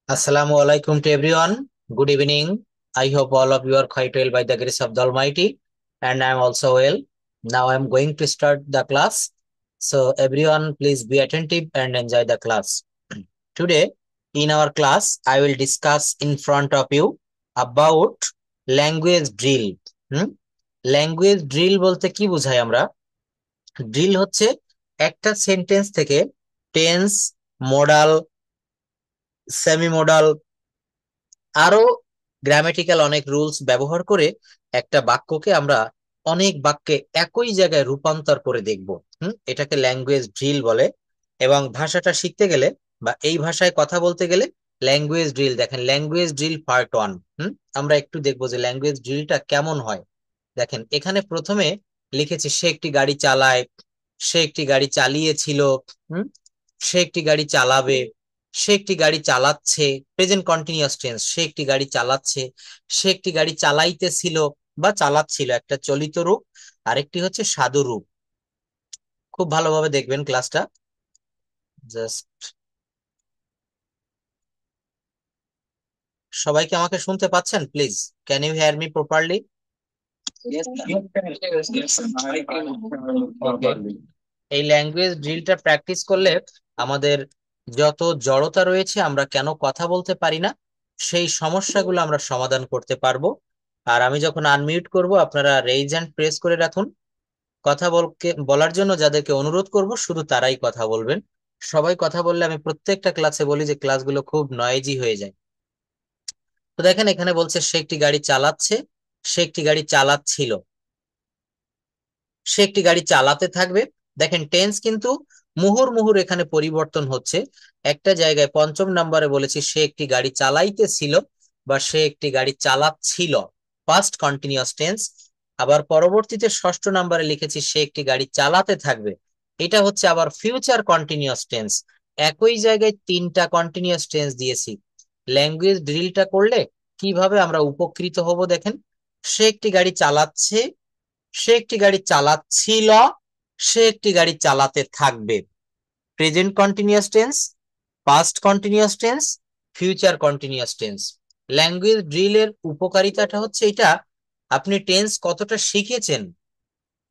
Assalamu alaikum to everyone. Good evening. I hope all of you are quite well by the grace of the Almighty, and I am also well. Now I am going to start the class. So everyone, please be attentive and enjoy the class. Today, in our class, I will discuss in front of you about language drill. Hmm? Language drill বলতে কি বোঝাই আমরা? Drill হচ্ছে একটা sentence থেকে tense, modal, semi modal আরো grammatical অনেক rules ব্যবহার করে একটা বাক্যকে আমরা অনেক বাক্যে একই জায়গায় রূপান্তর করে দেখব। এটাকে ল্যাঙ্গুয়েজ ড্রিল বলে। এবং ভাষাটা শিখতে গেলে বা এই ভাষায় কথা বলতে গেলে ল্যাঙ্গুয়েজ ড্রিল দেখেন, ল্যাঙ্গুয়েজ ড্রিল পার্ট 1। আমরা একটু দেখবো যে ল্যাঙ্গুয়েজ ড্রিলটা কেমন হয়। দেখেন, এখানে প্রথমে লিখেছি সে একটি গাড়ি চালায়, সে একটি গাড়ি চালিয়েছিল, হুম সে একটি গাড়ি চালাবে, সে একটি গাড়ি চালাচ্ছে, প্রেজেন্ট কন্টিনিউয়াস টেন্স, সে একটি গাড়ি চালাচ্ছে, সে একটি গাড়ি চালাইতেছিল বা চালাচ্ছিল, একটা চলিত রূপ। আরেকটি হচ্ছে সাধু রূপ। খুব ভালোভাবে দেখবেন ক্লাসটা। জাস্ট সবাইকে আমাকে শুনতে পাচ্ছেন? Please, can you hear me properly? এই ল্যাঙ্গুয়েজ ড্রিলটা প্র্যাকটিস করলে আমাদের যত জড়তা রয়েছে, আমরা কেন কথা বলতে পারি না, সেই সমস্যাগুলো আমরা সমাধান করতে পারবো। আর আমি যখন আনমিউট করব, আপনারা রেইজ হ্যান্ড প্রেস করে রাখুন। কথা বলার জন্য যাদেরকে অনুরোধ করব, শুধু তারাই কথা বলবেন। সবাই কথা বললে আমি প্রত্যেকটা ক্লাসে বলি যে ক্লাসগুলো খুব নয়েজি হয়ে যায়। তো দেখেন, এখানে বলছে সে একটি গাড়ি চালাচ্ছে, সে একটি গাড়ি চালাচ্ছিল, সে একটি গাড়ি চালাতে থাকবে। দেখেন, টেন্স কিন্তু মুহুর এখানে পরিবর্তন হচ্ছে। একটা জায়গায় পঞ্চম নম্বরে বলেছি সে একটি গাড়ি চালাইতেছিল বা সে একটি গাড়ি চালাচ্ছিল, পাস্ট কন্টিনিউয়াস টেন্স। আবার পরবর্তীতে ষষ্ঠ নম্বরে লিখেছি সে একটি গাড়ি চালাতে থাকবে, এটা হচ্ছে আবার ফিউচার কন্টিনিউয়াস টেন্স। একই জায়গায় তিনটা কন্টিনিউয়াস টেন্স দিয়েছি। ল্যাঙ্গুয়েজ ড্রিলটা করলে কিভাবে আমরা উপকৃত হব দেখেন। সে একটি গাড়ি চালাচ্ছে, সে একটি গাড়ি চালাচ্ছিল, সে একটি গাড়ি চালাতে থাকবে। Present continuous tense, past continuous tense, future continuous tense. Language ড্রিলের উপকারিতাটা হচ্ছে এটা, আপনি টেন্স কতটা শিখেছেন,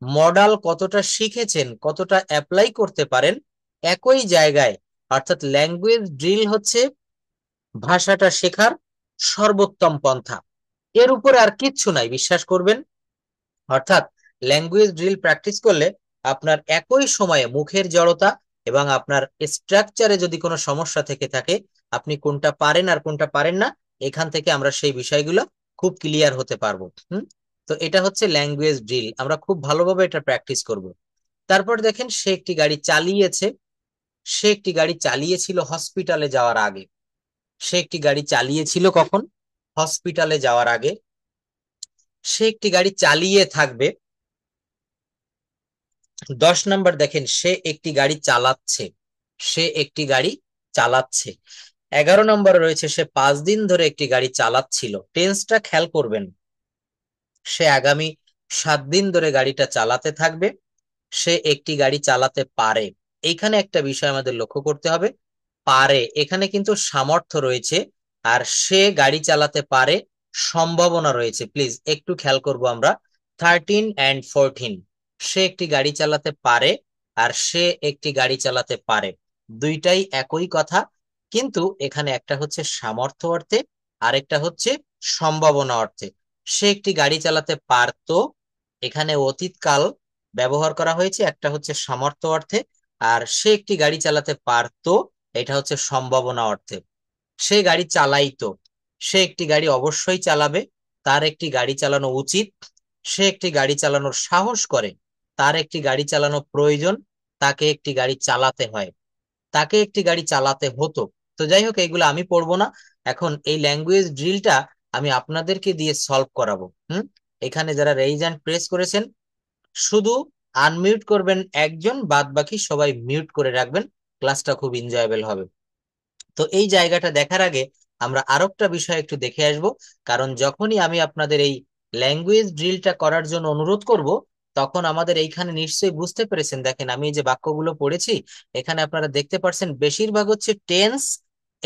মডাল কতটা শিখেছেন, কতটা অ্যাপ্লাই করতে পারেন একই জায়গায়। অর্থাৎ ল্যাঙ্গুয়েজ ড্রিল হচ্ছে ভাষাটা শেখার সর্বোত্তম পন্থা। এর উপরে আর কিচ্ছু নাই, বিশ্বাস করবেন। অর্থাৎ ল্যাঙ্গুয়েজ ড্রিল প্র্যাকটিস করলে আপনার একই সময়ে মুখের জড়তা এবং আপনার স্ট্রাকচারে যদি কোনো সমস্যা থেকে থাকে, আপনি কোনটা পারেন আর কোনটা পারেন না, এখান থেকে আমরা সেই বিষয়গুলো খুব ক্লিয়ার হতে পারবো। তো এটা হচ্ছে ল্যাঙ্গুয়েজ ড্রিল, আমরা খুব ভালোভাবে এটা প্র্যাকটিস করব। তারপর দেখেন, সে একটি গাড়ি চালিয়েছে, সে একটি গাড়ি চালিয়েছিল হসপিটালে যাওয়ার আগে। সে একটি গাড়ি চালিয়েছিল কখন? হসপিটালে যাওয়ার আগে। সে একটি গাড়ি চালিয়ে থাকবে। 10 নম্বর দেখেন, সে একটি গাড়ি চালাচ্ছে, সে একটি গাড়ি চালাচ্ছে। 11 নম্বরে রয়েছে সে 5 দিন ধরে একটি গাড়ি চালাচ্ছিল। টেন্সটা খেয়াল করবেন। সে আগামী 7 দিন ধরে গাড়িটা চালাতে থাকবে। সে একটি গাড়ি চালাতে পারে। এইখানে একটা বিষয় আমাদের লক্ষ্য করতে হবে, পারে এখানে কিন্তু সামর্থ্য রয়েছে, আর সে গাড়ি চালাতে পারে সম্ভাবনা রয়েছে। প্লিজ একটু খেয়াল করব আমরা। 13 and 14, সে একটি গাড়ি চালাতে পারে আর সে একটি গাড়ি চালাতে পারে, দুইটাই একই কথা। কিন্তু এখানে একটা হচ্ছে সামর্থ্য অর্থে, আরেকটা হচ্ছে সম্ভাবনা অর্থে। সে একটি গাড়ি চালাতে পারতো, এখানে অতীতকাল ব্যবহার করা হয়েছে, একটা হচ্ছে সামর্থ্য অর্থে। আর সে একটি গাড়ি চালাতে পারতো, এটা হচ্ছে সম্ভাবনা অর্থে। সে গাড়ি চালাইতো, সে একটি গাড়ি অবশ্যই চালাবে, তার একটি গাড়ি চালানো উচিত। সে একটি গাড়ি চালানোর সাহস করে, তার একটি গাড়ি চালানো প্রয়োজন, তাকে একটি গাড়ি চালাতে হয়, তাকে একটি গাড়ি চালাতে হতো। তো যাই হোক, এগুলো আমি পড়বো না। এখন এই ল্যাঙ্গুয়েজ ড্রিলটা আমি আপনাদেরকে দিয়ে সলভ করাবো। এখানে যারা রেইজ হ্যান্ড প্রেস করেছেন, শুধু আনমিউট করবেন একজন, বাদ বাকি সবাই মিউট করে রাখবেন। ক্লাসটা খুব এনজয়েবল হবে। তো এই জায়গাটা দেখার আগে আমরা আরেকটা বিষয় একটু দেখে আসব। কারণ যখনই আমি আপনাদের এই ল্যাঙ্গুয়েজ ড্রিলটা করার জন্য অনুরোধ করব, তখন আমাদের এইখানে নিশ্চয়ই বুঝতে পেরেছেন। দেখেন, আমি এই যে বাক্যগুলো পড়েছি, এখানে আপনারা দেখতে পাচ্ছেন বেশিরভাগ হচ্ছে টেন্স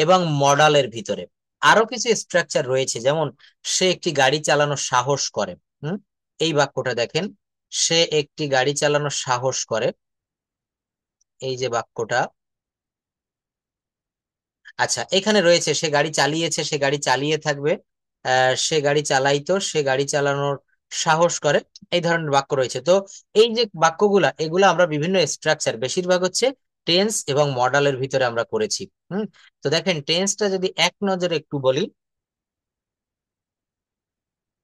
এবং মডালের ভিতরে। আরো কিছু স্ট্রাকচার রয়েছে, যেমন সে একটি গাড়ি চালানোর সাহস করে। এই বাক্যটা দেখেন, সে একটি গাড়ি চালানোর সাহস করে, এই যে বাক্যটা। আচ্ছা, এখানে রয়েছে সে গাড়ি চালিয়েছে, সে গাড়ি চালিয়ে থাকবে, সে গাড়ি চালাইতো, সে গাড়ি চালানোর সাহস করে, এই ধরনের বাক্য রয়েছে। তো এই যে বাক্যগুলা, এগুলো আমরা বিভিন্ন স্ট্রাকচার, বেশিরভাগ হচ্ছে টেন্স এবং মডালের ভিতরে আমরা করেছি। তো দেখেন, টেন্সটা যদি এক নজরে একটু বলি,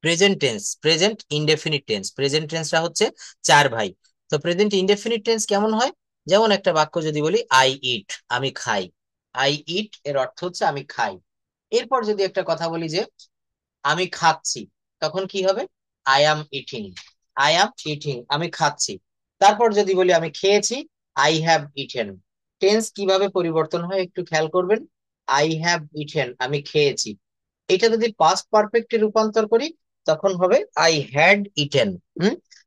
present tense, present indefinite tense, present টেন্সটা হচ্ছে চার ভাই। তো প্রেজেন্ট ইনডেফিনিট টেন্স কেমন হয়? যেমন একটা বাক্য যদি বলি আই ইট, আমি খাই, আই ইট এর অর্থ হচ্ছে আমি খাই। এরপর যদি একটা কথা বলি যে আমি খাচ্ছি, তখন কি হবে? I am eating, I am eating, আমি খাচ্ছি। তারপর যদি বলি আমি খেয়েছি, আই হ্যাভ ইটেন। টেন্স কিভাবে পরিবর্তন হয় একটু খেয়াল করবেন। আই হ্যাভ ইটেন, আমি খেয়েছি। এটা যদি পাস্ট পারফেক্টে রূপান্তর করি, তখন হবে আই হ্যাড ইটেন।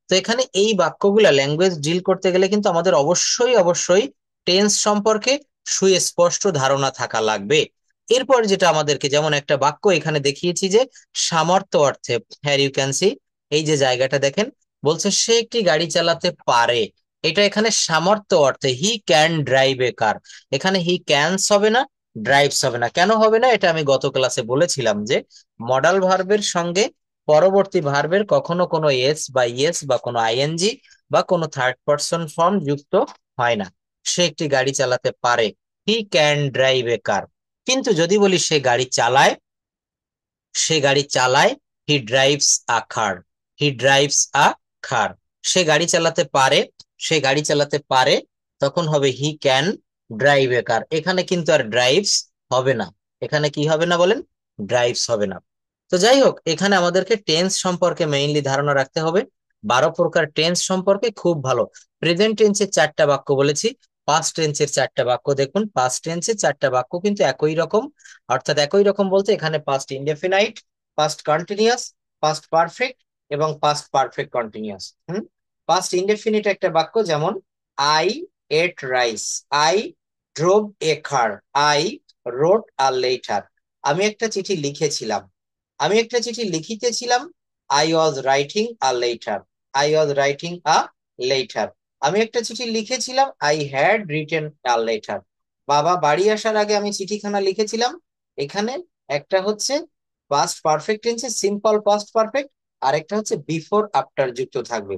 তো এখানে এই বাক্যগুলা ল্যাঙ্গুয়েজ ডিল করতে গেলে কিন্তু আমাদের অবশ্যই অবশ্যই টেন্স সম্পর্কে সুস্পষ্ট ধারণা থাকা লাগবে। এরপর যেটা আমাদেরকে, যেমন একটা বাক্য এখানে দেখিয়েছি যে সামর্থ্য অর্থে, হ্যার ইউ ক্যান সি, এই যে জায়গাটা দেখেন, বলছে সে একটি গাড়ি চালাতে পারে, এটা এখানে সামর্থ্য অর্থে, হি ক্যান ড্রাইভ এ কার। এখানে হি ক্যানস হবে না, ড্রাইভস হবে না। কেন হবে না? এটা আমি গত ক্লাসে বলেছিলাম যে মডাল ভার্বের সঙ্গে পরবর্তী ভার্বের কখনো কোনো এস বা ইয়েস বা কোনো আইএনজি বা কোনো থার্ড পারসন ফর্ম যুক্ত হয় না। সে একটি গাড়ি চালাতে পারে, হি ক্যান ড্রাইভ এ কার। কিন্তু যদি বলি সে গাড়ি চালায়, সে গাড়ি চালায়, হি ড্রাইভস আ কার, হি ড্রাইভস আ কার। সে গাড়ি চালাতে পারে, সে গাড়ি চালাতে পারে, তখন হবে হি ক্যান ড্রাইভ এ কার। এখানে কিন্তু আর ড্রাইভস হবে না, এখানে কি হবে না বলেন? ড্রাইভস হবে না। তো যাই হোক, এখানে আমাদেরকে টেন্স সম্পর্কে মেইনলি ধারণা রাখতে হবে। 12 প্রকার টেন্স সম্পর্কে খুব ভালো। প্রেজেন্ট টেন্সের 4টা বাক্য বলেছি, পাস্ট টেন্সের 4টা বাক্য দেখুন। পাস্ট টেন্সের 4টা বাক্য কিন্তু একই রকম, অর্থাৎ একই রকম বলতে এখানে past indefinite, past continuous, past perfect এবং past perfect continuous. Past indefinite একটা বাক্য, যেমন I ate rice, I drove a car, I wrote a letter. আমি একটা চিঠি লিখেছিলাম, আমি একটা চিঠি লিখিতেছিলাম, I was writing a letter, I was writing a letter. আমি একটা চিঠি লিখেছিলাম, I had written a letter. বাবা বাড়ি আসার আগে আমি চিঠিখানা লিখেছিলাম। এখানে একটা হচ্ছে পাস্ট পারফেক্ট টেন্সে সিম্পল পাস্ট পারফেক্ট, আর একটা হচ্ছে বিফোর আফটার যুক্ত থাকবে।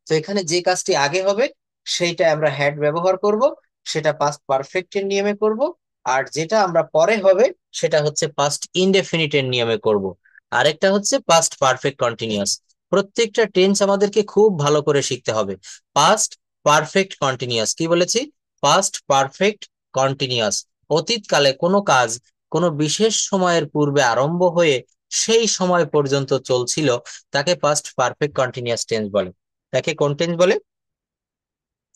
তো এখানে যে কাজটি আগে হবে সেইটা আমরা হ্যাড ব্যবহার করব, সেটা পাস্ট পারফেক্টের নিয়মে করব। আর যেটা আমরা পরে হবে সেটা হচ্ছে পাস্ট ইনডেফিনিটের নিয়মে করব। আরেকটা হচ্ছে পাস্ট পারফেক্ট কন্টিনিউয়াস। প্রত্যেকটা টেন্স আমাদেরকে খুব ভালো করে শিখতে হবে। পাস্ট পারফেক্ট কন্টিনিউয়াস, কি বলেছি? Past perfect continuous. অতীতকালে কোনো কাজ কোনো বিশেষ সময়ের পূর্বে আরম্ভ হয়ে সেই সময় পর্যন্ত চলছিল, তাকে পাস্ট পারফেক্ট কন্টিনিউয়াস টেন্স বলে। তাকে কোন টেন্স বলে?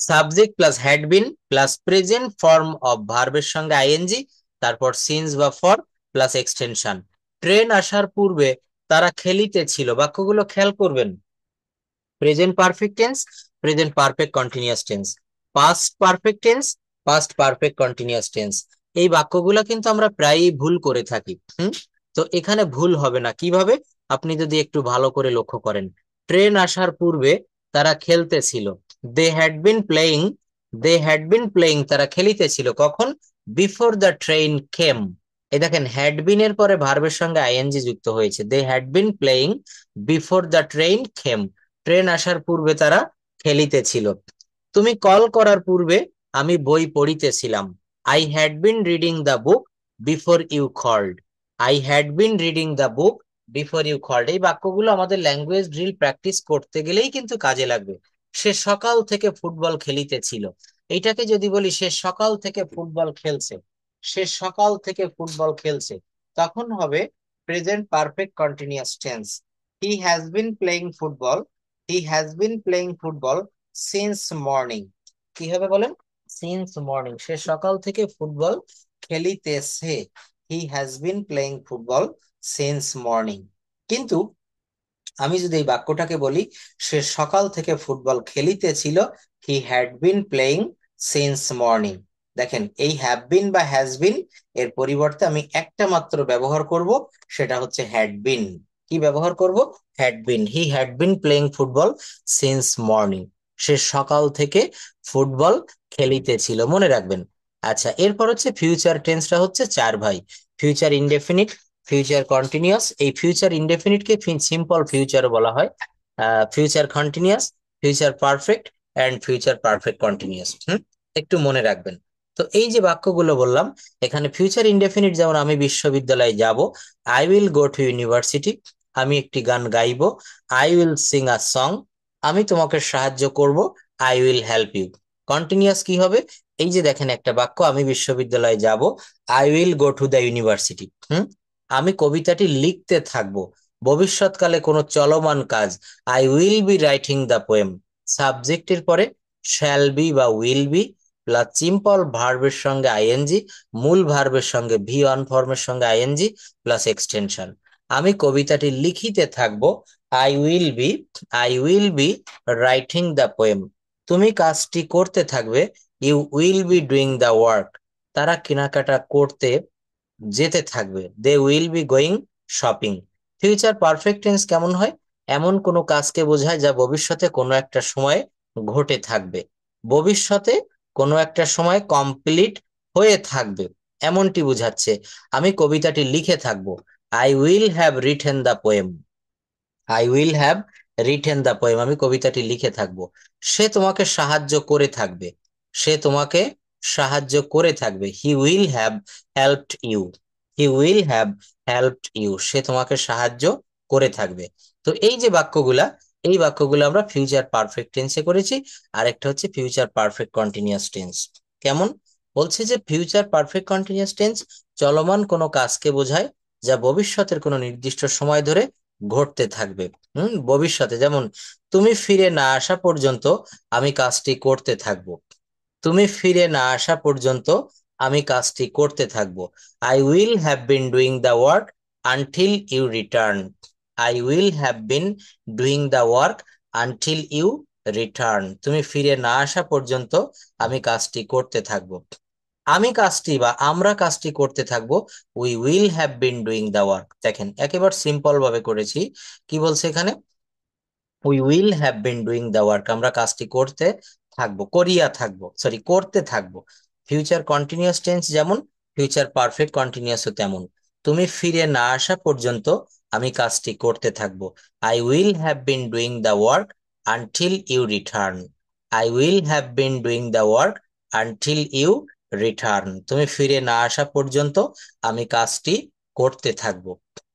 Subject plus had been plus present form of ভার্বের সঙ্গে আইএনজি, তারপর সিন্স বা ফর প্লাস এক্সটেনশন। ট্রেন আসার পূর্বে তারা খেলিতেছিল, বাক্যগুলো খেয়াল করবেন। Present perfect tense, present perfect continuous tense, past perfect tense, past perfect continuous tense. এই বাক্যগুলো কিন্তু আমরা প্রায়ই ভুল করে থাকি। তো এখানে ভুল হবে না কিভাবে? আপনি যদি একটু ভালো করে লক্ষ্য করেন, ট্রেন আসার পূর্বে তারা খেলতেছিল, they had been playing, they had been playing, তারা খেলিতেছিল কখন? Before the train came. এই দেখেন, হ্যাড বিন এর পরে ভার্বের সঙ্গে আইএনজি যুক্ত হয়েছে, they had been playing before the train came. Train আসার পূর্বে তারা খেলিতেছিল। তুমি কল করার পূর্বে আমি বই পড়িতেছিলাম, I had been reading the book before you called, I had been reading the book before you called. এই বাক্যগুলো আমাদের ল্যাঙ্গুয়েজ ড্রিল প্র্যাকটিস করতে গেলেই কিন্তু কাজে লাগবে। সে সকাল থেকে ফুটবল খেলিতেছিল, এইটাকে যদি বলি সে সকাল থেকে ফুটবল খেলছে, সে সকাল থেকে ফুটবল খেলছে, তখন হবে present perfect continuous tense. He has been playing football, he has been playing football since morning. কি হবে বলেন? সিন্স মর্নিং, সে সকাল থেকে ফুটবল খেলিতেছে, he has been playing football since morning. কিন্তু আমি যদি এই বাক্যটাকে বলি সে সকাল থেকে ফুটবল খেলিতেছিল, he had been playing since morning. দেখেন এই হ্যাভ বিন বা হ্যাজ বিন এর পরিবর্তে আমি একটা মাত্র ব্যবহার করব, সেটা হচ্ছে হ্যাড বিন। কি ব্যবহার করব? Had been. He had been playing football since morning. সে সকাল থেকে ফুটবল খেলিতেছিল, মনে রাখবেন। আচ্ছা, এরপর হচ্ছে ফিউচার টেন্সটা হচ্ছে চার ভাই। ফিউচার ইনডেফিনিট, ফিউচার কন্টিনিউয়াস, এই ফিউচার ইনডেফিনিটকে সিম্পল ফিউচারও বলা হয়, future continuous, future perfect and future perfect continuous. একটু মনে রাখবেন। তো এই যে বাক্যগুলো বললাম, এখানে ফিউচার ইনডেফিনিট যেমন আমি বিশ্ববিদ্যালয়ে যাব, I will go to university, আমি একটি গান গাইবো, I will sing a song, আমি তোমাকে সাহায্য করব, I will help you. Continuous কি হবে? এই যে দেখেন একটা বাক্য, আমি বিশ্ববিদ্যালয়ে যাব, I will go to the university. আমি কবিতাটি লিখতে থাকবো, ভবিষ্যৎকালে কোনো চলমান কাজ, I will be writing the poem. সাবজেক্টের পরে শ্যাল বি বা উইল বি প্লাস সিম্পল ভার্বের সঙ্গে আইএনজি, মূল ভার্বের সঙ্গে ভি ওয়ান ফর্মের সঙ্গে আইএনজি প্লাস এক্সটেনশন। আমি কবিতাটি লিখিতে থাকবো, I will be, I will be writing the poem. তুমি কাজটি করতে থাকবে, you will be doing the work. তারা কেনাকাটা করতে যেতে থাকবে, they will be going shopping. Future perfect tense কেমন হয়? এমন কোনো কাজকে বোঝায় যা ভবিষ্যতে কোনো একটা সময়ে ঘটে থাকবে, ভবিষ্যতে কোনো একটা সময় কমপ্লিট হয়ে থাকবে, এমনটি বোঝাচ্ছে। আমি কবিতাটি লিখে থাকবো, I will have written the poem, I will have written the poem, আমি কবিতাটি লিখে থাকবো। সে তোমাকে সাহায্য করে থাকবে, সে তোমাকে সাহায্য করে থাকবে, he will have helped you, he will have helped you, সে তোমাকে সাহায্য করে থাকবে। তো এই যে বাক্যগুলা, এই বাক্যগুলো আমরা ফিউচার পারফেক্ট টেন্সে করেছি। আর একটা হচ্ছে ফিউচার পারফেক্ট কন্টিনিউয়াস টেন্স। কেমন? বলছে যে ফিউচার পারফেক্ট কন্টিনিউয়াস টেন্স চলমান কোনো কাজকে বোঝায় যা ভবিষ্যতের কোনো নির্দিষ্ট সময় ধরে ঘটতে থাকবে। ভবিষ্যতে, যেমন তুমি ফিরে না আসা পর্যন্ত আমি কাজটি করতে থাকবো, তুমি ফিরে না আসা পর্যন্ত আমি কাজটি করতে থাকবো। I will have been doing the work until you return, I will have been doing the work until you return. তুমি ফিরে না আসা পর্যন্ত আমি কাজটি করতে থাকবো, আমি কাজটি বা আমরা কাজটি করতে থাকবো, we will have been doing the work. দেখেন একেবারে সিম্পল ভাবে করেছি। কি বলছে এখানে? We will have been doing the work, আমরা কাজটি করতে থাকবো, করিয়া থাকবো, সরি করতে থাকবো। ফিউচার কন্টিনিউয়াস টেন্স যেমন, ফিউচার পারফেক্ট কন্টিনিউয়াসও তেমন। তুমি ফিরে না আসা পর্যন্ত আমি কাজটি করতে থাকবো, I will have been doing the work until you return, I will have been doing the work until you return. তুমি ফিরে না আসা পর্যন্ত আমি কাজটি করতে থাকবো,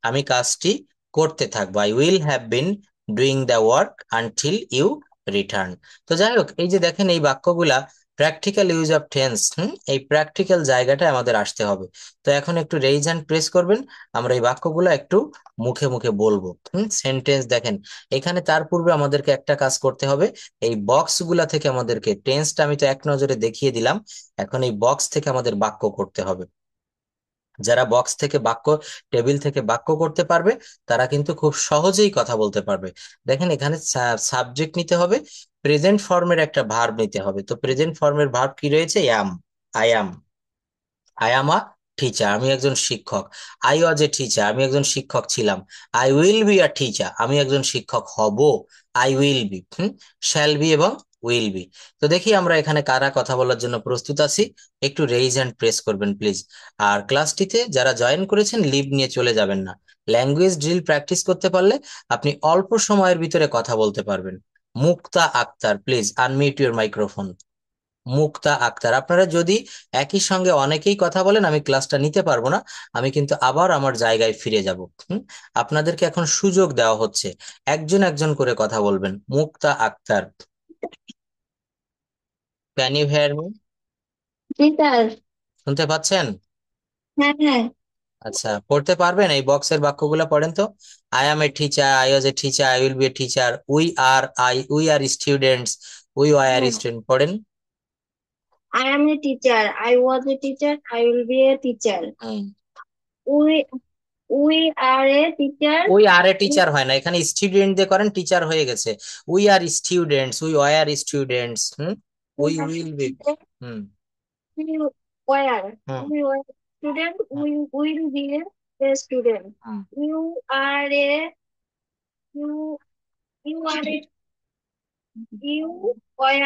আমি কাজটি করতে থাকবো, I will have been doing the work until you return. তো যাই হোক, এই যে দেখেন এই বাক্যগুলা প্র্যাকটিক্যাল ইউজ অফ টেন্স, এই প্র্যাকটিক্যাল জায়গাটা আমাদের আসতে হবে। তো এখন একটু রেইজ হ্যান্ড প্রেস করবেন, আমরা এই বাক্যগুলো একটু মুখে মুখে বলবো। সেন্টেন্স দেখেন, এখানে তার পূর্বে আমাদেরকে একটা কাজ করতে হবে, এই বক্স গুলা থেকে আমাদেরকে, টেন্সটা আমি তো এক নজরে দেখিয়ে দিলাম, এখন এই বক্স থেকে আমাদের বাক্য করতে হবে। যারা বক্স থেকে বাক্য, টেবিল থেকে বাক্য করতে পারবে, তারা কিন্তু খুব সহজেই কথা বলতে পারবে। দেখেন এখানে সাবজেক্ট নিতে হবে, প্রেজেন্ট ফর্মের একটা ভার্ব নিতে হবে। তো প্রেজেন্ট ফর্মের ভার্ব কি রয়েছে? Am, I am, I am a teacher, আমি একজন শিক্ষক। আই ওয়াজ এ টিচার, আমি একজন শিক্ষক ছিলাম। I will be a teacher, আমি একজন শিক্ষক হব। I will B, shall be এবং উইল বি। তো দেখি আমরা এখানে কারা কথা বলার জন্য প্রস্তুত আছি। একটু রেইজ হ্যান্ড প্রেস করবেন প্লিজ। আর ক্লাসটিতে যারা জয়েন করেছেন লিভ নিয়ে চলে যাবেন না। ল্যাঙ্গুয়েজ ড্রিল প্র্যাকটিস করতে পারলে আপনি অল্প সময়ের ভিতরে কথা বলতে পারবেন। Mukta Akter, please unmute your microphone. Mukta Akter, আপনারা যদি একই সঙ্গে অনেকেই কথা বলেন আমি ক্লাসটা নিতে পারবো না, আমি কিন্তু আবার আমার জায়গায় ফিরে যাব। আপনাদেরকে এখন সুযোগ দেওয়া হচ্ছে, একজন একজন করে কথা বলবেন। Mukta Akter, can you hear me? জি স্যার। শুনতে পাচ্ছেন? হ্যাঁ হ্যাঁ। আচ্ছা, পড়তে পারবেন? এই বক্সের বাক্যগুলো পড়েন তো। I am a teacher, I was a teacher, I will B a teacher, we are students, we are হ্যাঁ, স্টুডেন্ট, পড়েন। I am a teacher. I was a teacher. I will be a teacher. Hmm. We we are a teacher. We are A We teacher হয় না, এখানে student দিয়ে করেন, teacher হয়ে গেছে। We are students, we are students, we are will be. students. Hmm. You were. Hmm We were student. Hmm We will be a student. Hmm You are a you you are a you were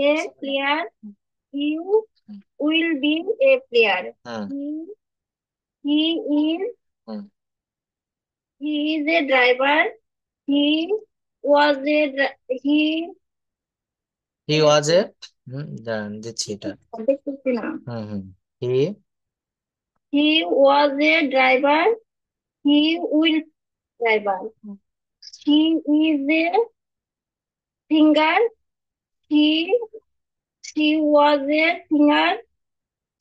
a player. You will be a player. Hmm He he is hmm he is a driver. He was a he হি ওয়াজ এ দাঁড়ান দিচ্ছি এটা দেখতেছি না হুম হি he was a driver. He will driver. He is a singer. He she was a singer.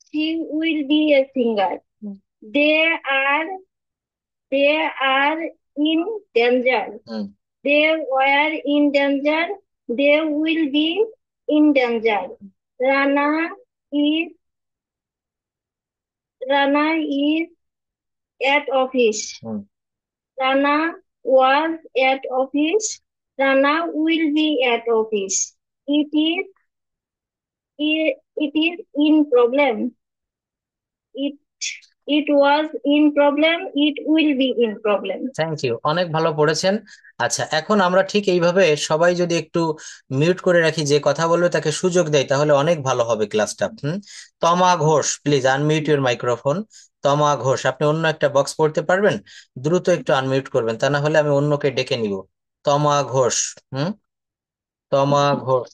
She will be a singer. They are they are in danger. Hmm They were in danger. They will be in danger. Rana is Rana is at office. Hmm Rana was at office. Rana will be at office. It is in problem. It it was in problem. It will be in problem. Thank you, অনেক ভালো পড়েছেন। আচ্ছা, এখন আমরা ঠিক এইভাবে সবাই যদি একটু মিউট করে রাখি, যে কথা বলবে তাকে সুযোগ দেয়, তাহলে অনেক ভালো হবে ক্লাসটা। তমা Ghosh, please unmute your microphone. তমা ঘোষ, আপনি অন্য একটা বক্স পড়তে পারবেন? দ্রুত একটু আনমিউট করবেন, তা না হলে আমি অন্যকে ডেকে নিব। তমা ঘোষ। হুম তমা ঘোষ।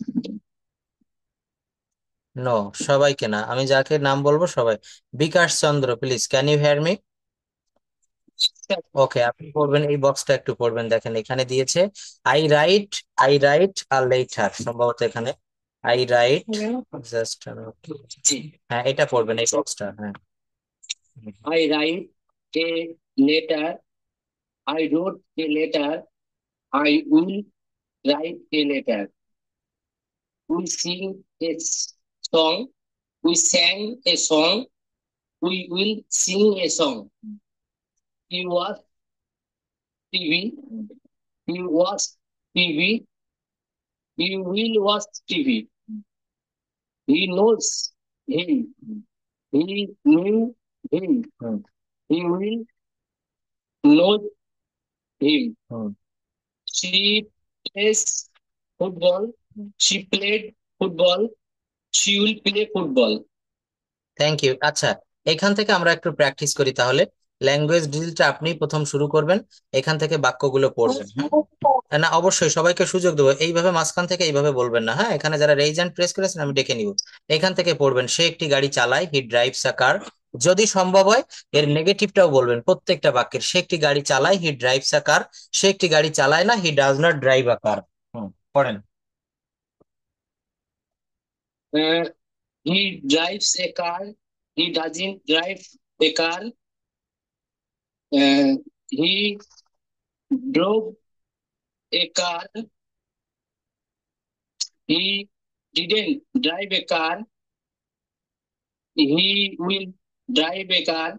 নো, সবাইকে না, আমি যাকে নাম বলবো সবাই। Bikash Chandra, please can you hear me? Okay, আপনি পড়বেন, এই বক্সটা একটু পড়বেন। দেখেন এখানে দিয়েছে আই রাইট, আই রাইট আর লেটার, সম্ভবত এখানে আই রাইট জাস্ট। জি, হ্যাঁ এটা পড়বেন এই বক্সটা। হ্যাঁ, I write a letter. I wrote a letter. I will write a letter. We sing a song. We sang a song. We will sing a song. He was TV. He was TV. He will watch TV. He knows him. He knew him. Hmm He will know him. Hmm She plays football. She played football. She will play football. Thank you. আচ্ছা, এখান থেকে আমরা একটু practice করি তাহলে। Language ড্রিলটা আপনি প্রথম শুরু করবেন, এখান থেকে বাক্যগুলো পড়বেন। না, অবশ্যই সবাইকে সুযোগ দেবো, এইভাবে মাঝখান থেকে এইভাবে বলবেন না। হ্যাঁ, এখানে যারা রেইজ হ্যান্ড প্রেস করেছেন আমি ডেকে নিব। এখান থেকে পড়বেন, সে একটি গাড়ি চালায়, হি ড্রাইভস আ কার। যদি সম্ভব হয় এর নেগেটিভটাও বলবেন প্রত্যেকটা বাক্যের। সে একটি গাড়ি চালায়, হি ড্রাইভস আ কার। সে একটি গাড়ি চালায় না, he does not drive a car. পড়েন। Uh, he drives a car. He doesn't drive a car. He drove a car. He didn't drive a car. He will drive a car.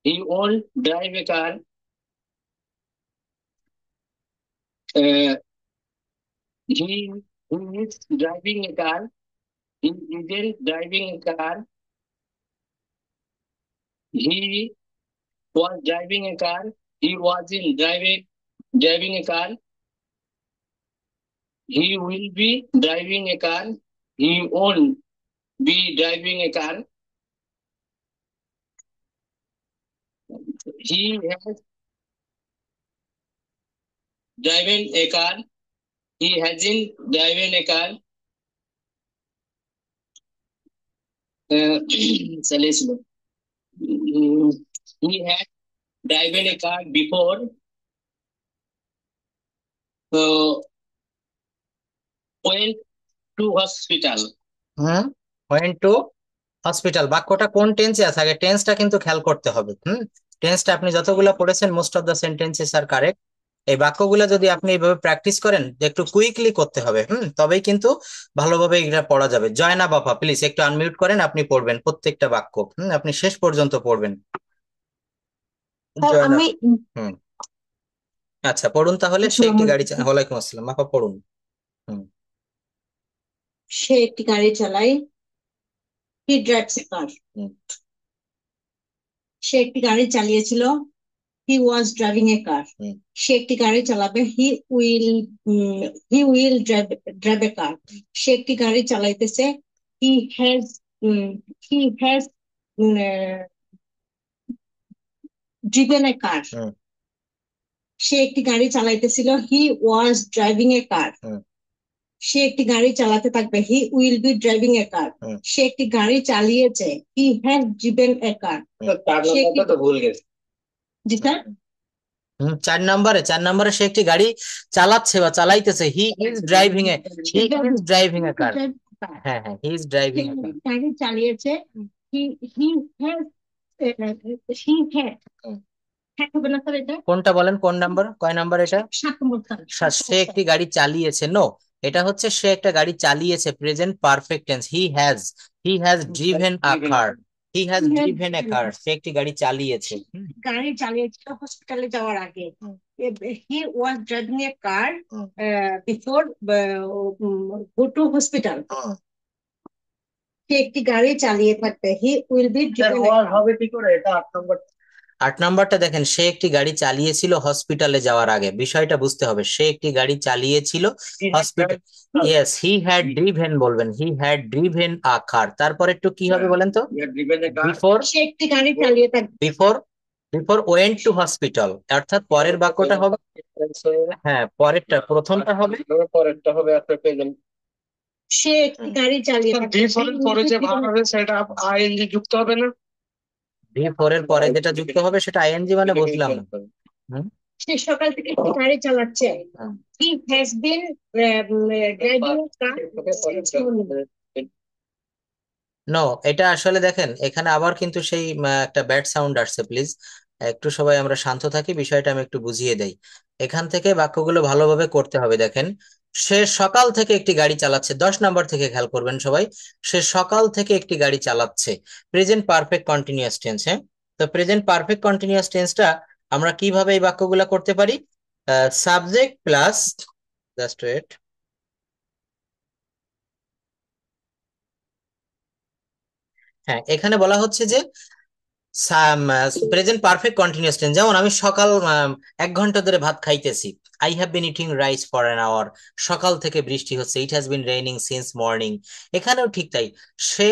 He won't drive a car. Uh, he is driving a car. He isn't driving a car. He was driving a car. He wasn't driving a car. He will be driving a car. He won't be driving a car. He has driven a car. He hasn't driven a car. चलिए सुनो. He had driven a car before. Went to hospital. Went to hospital, বাক্যটা কোন টেন্সে আছে আগে টেন্সটা কিন্তু খেয়াল করতে হবে। টেন্সটা আপনি যতগুলো পড়েছেন most of the sentences are correct. এই বাক্যগুলো যদি আপনি এইভাবে প্র্যাকটিস করেন, একটু কুইকলি করতে হবে, তবেই কিন্তু ভালোভাবে এটা পড়া যাবে। জয়না বাপা, প্লিজ একটু আনমিউট করেন, আপনি পড়বেন প্রত্যেকটা বাক্য। আপনি শেষ পর্যন্ত পড়বেন। জয়না, আমি হুম আচ্ছা পড়ুন তাহলে। সে একটি গাড়ি ওয়ালাইকুম আসসালাম, বাপা পড়ুন। হুম সে একটি গাড়ি চালায় হি ড্রাইভস এ কার। হুম। সে একটি গাড়ি চালিয়েছিল, হি ওয়াজ ড্রাইভিং এ কার। হুম। সে একটি গাড়ি চালাবে, he will drive a car. সে একটি গাড়ি চালাইতেছে, he has he has driven a car. হুম। সে একটি গাড়ি চালাইতেছিল, হি ওয়াজ ড্রাইভিং এ কার। হুম। সে একটি গাড়ি চালাতে থাকবে, he will be driving a car. হুম। সে একটি গাড়ি চালিয়েছে, হি হ্যাজ ড্রিভেন এ কার। তার সে নাম্বারটা তো ভুল গেছে। জি স্যার। 4 নম্বরে সে একটি গাড়ি চালাচ্ছে বা চালাইতেছে, he is driving a car. হ্যাঁ হ্যাঁ, he is driving a car. গাড়ি চালিয়েছে, he he has he had had হবে না স্যার এটা? কোনটা বলেন, কোন নাম্বার, কয় নাম্বার এটা? 7 নম্বর স্যার। সে একটি গাড়ি চালিয়েছে, নো, এটা হচ্ছে সে একটা গাড়ি চালিয়েছে, present perfect tense. He has driven a car. সে একটি গাড়ি চালিয়েছে। গাড়ি চালিয়েছিল হসপিটালে যাওয়ার আগে। He was driving a car before go to hospital. সে একটি গাড়ি চালিয়ে থাকবে, he will be driving a car. হবে কি করে এটা 8 নম্বর? 8 নম্বরটা দেখেন, সে একটি গাড়ি চালিয়েছিল হসপিটালে যাওয়ার আগে, বিষয়টা বুঝতে হবে। সে একটি গাড়ি চালিয়েছিল hospital, yes, he had driven বলবেন, he had driven a car. তারপর একটু কি হবে বলেন তো? বিফোর সে একটি গাড়ি চালিয়ে থাকবে। বিফোর ওয়েন্ট টু হসপিটাল, অর্থাৎ পরের বাক্যটা হবে, হ্যাঁ পরেরটা, প্রথমটা হবে, পরেরটা হবে after present। সে একটি গাড়ি চালিয়ে থাকবে। বিফোর এর পরে যে ভার্ব হবে সেটা আইএনজি যুক্ত হবে না? বিফোর এর পরে যেটা যুক্ত হবে সেটা আইএনজি, মানে বুঝলাম না। হুম। সে সকাল থেকে একটি গাড়ি চালাচ্ছে, he has been driving car. No, এটা আসলে দেখেন এখানে আবার কিন্তু সেই একটা ব্যাড সাউন্ড আসছে, প্লিজ একটু সবাই আমরা শান্ত থাকি, বিষয়টা আমি একটু বুঝিয়ে দেই। এখান থেকে বাক্যগুলো ভালোভাবে করতে হবে। দেখেন, সে সকাল থেকে একটি গাড়ি চালাচ্ছে, 10 নম্বর থেকে খেয়াল করবেন সবাই। সে সকাল থেকে একটি গাড়ি চালাচ্ছে, প্রেজেন্ট পারফেক্ট কন্টিনিউয়াস টেন্স। হ্যাঁ, তো প্রেজেন্ট পারফেক্ট কন্টিনিউয়াস টেন্সটা আমরা কিভাবে এই বাক্যগুলো করতে পারি? সাবজেক্ট প্লাস, জাস্ট ওয়েট, হ্যাঁ এখানে বলা হচ্ছে যে প্রেজেন্ট পারফেক্ট কন্টিনিউয়াস টেন্স, যেমন আমি সকাল 1 ঘন্টা ধরে ভাত খাইতেছি, I have been eating rice for an hour. সকাল থেকে বৃষ্টি হচ্ছে, it has been raining since morning. এখানেও ঠিক তাই, সে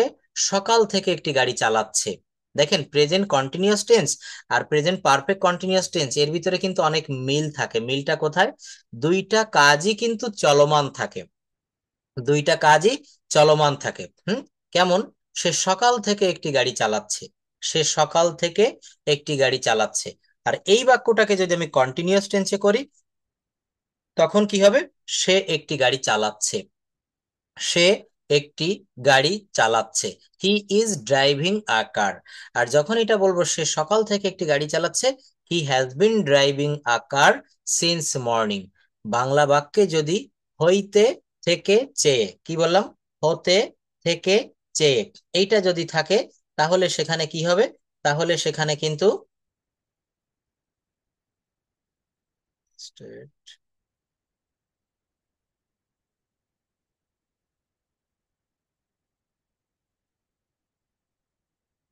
সকাল থেকে একটি গাড়ি চালাচ্ছে। দেখেন, প্রেজেন্ট কন্টিনিউয়াস টেন্স আর প্রেজেন্ট পারফেক্ট কন্টিনিউয়াস টেন্স এর ভিতরে কিন্তু অনেক মিল থাকে। মিলটা কোথায়? দুইটা কাজই কিন্তু চলমান থাকে, দুইটা কাজই চলমান থাকে। কেমন? সে সকাল থেকে একটি গাড়ি চালাচ্ছে, সে সকাল থেকে একটি গাড়ি চালাচ্ছে। আর এই বাক্যটাকে যদি আমি কন্টিনিউয়াস টেন্সে করি তখন কি হবে? সে একটি গাড়ি চালাচ্ছে, সে একটি গাড়ি চালাচ্ছে, হি ইজ ড্রাইভিং আ কার। আর যখন এটা বলবো সে সকাল থেকে একটি গাড়ি চালাচ্ছে, he has been driving a car since morning. Bangla বাক্যে যদি হইতে থেকে চেয়ে, কি বললাম? হতে থেকে চেয়ে, এইটা যদি থাকে তাহলে সেখানে কি হবে? তাহলে সেখানে কিন্তু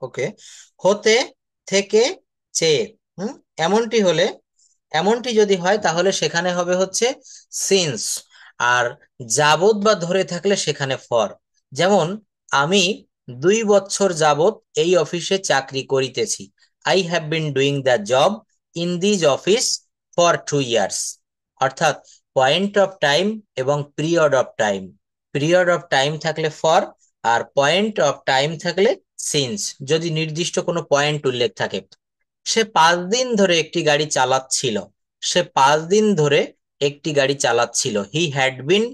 ওকে, হতে থেকে চেয়ে, হুম, এমনটি হলে, এমনটি যদি হয় তাহলে সেখানে হবে হচ্ছে সিন্স। আর যাবত বা ধরে থাকলে সেখানে ফর। যেমন, আমি 2 বছর যাবত এই অফিসে চাকরি করিতেছি, I have been doing the job in this office for 2 years. অর্থাৎ পয়েন্ট অফ টাইম এবং period of time, period of time থাকলে ফর, আর পয়েন্ট অফ টাইম থাকলে সিন্স, যদি নির্দিষ্ট কোনো পয়েন্ট উল্লেখ থাকে। সে 5 দিন ধরে একটি গাড়ি চালাচ্ছিল, সে 5 দিন ধরে একটি গাড়ি চালাচ্ছিল, he had been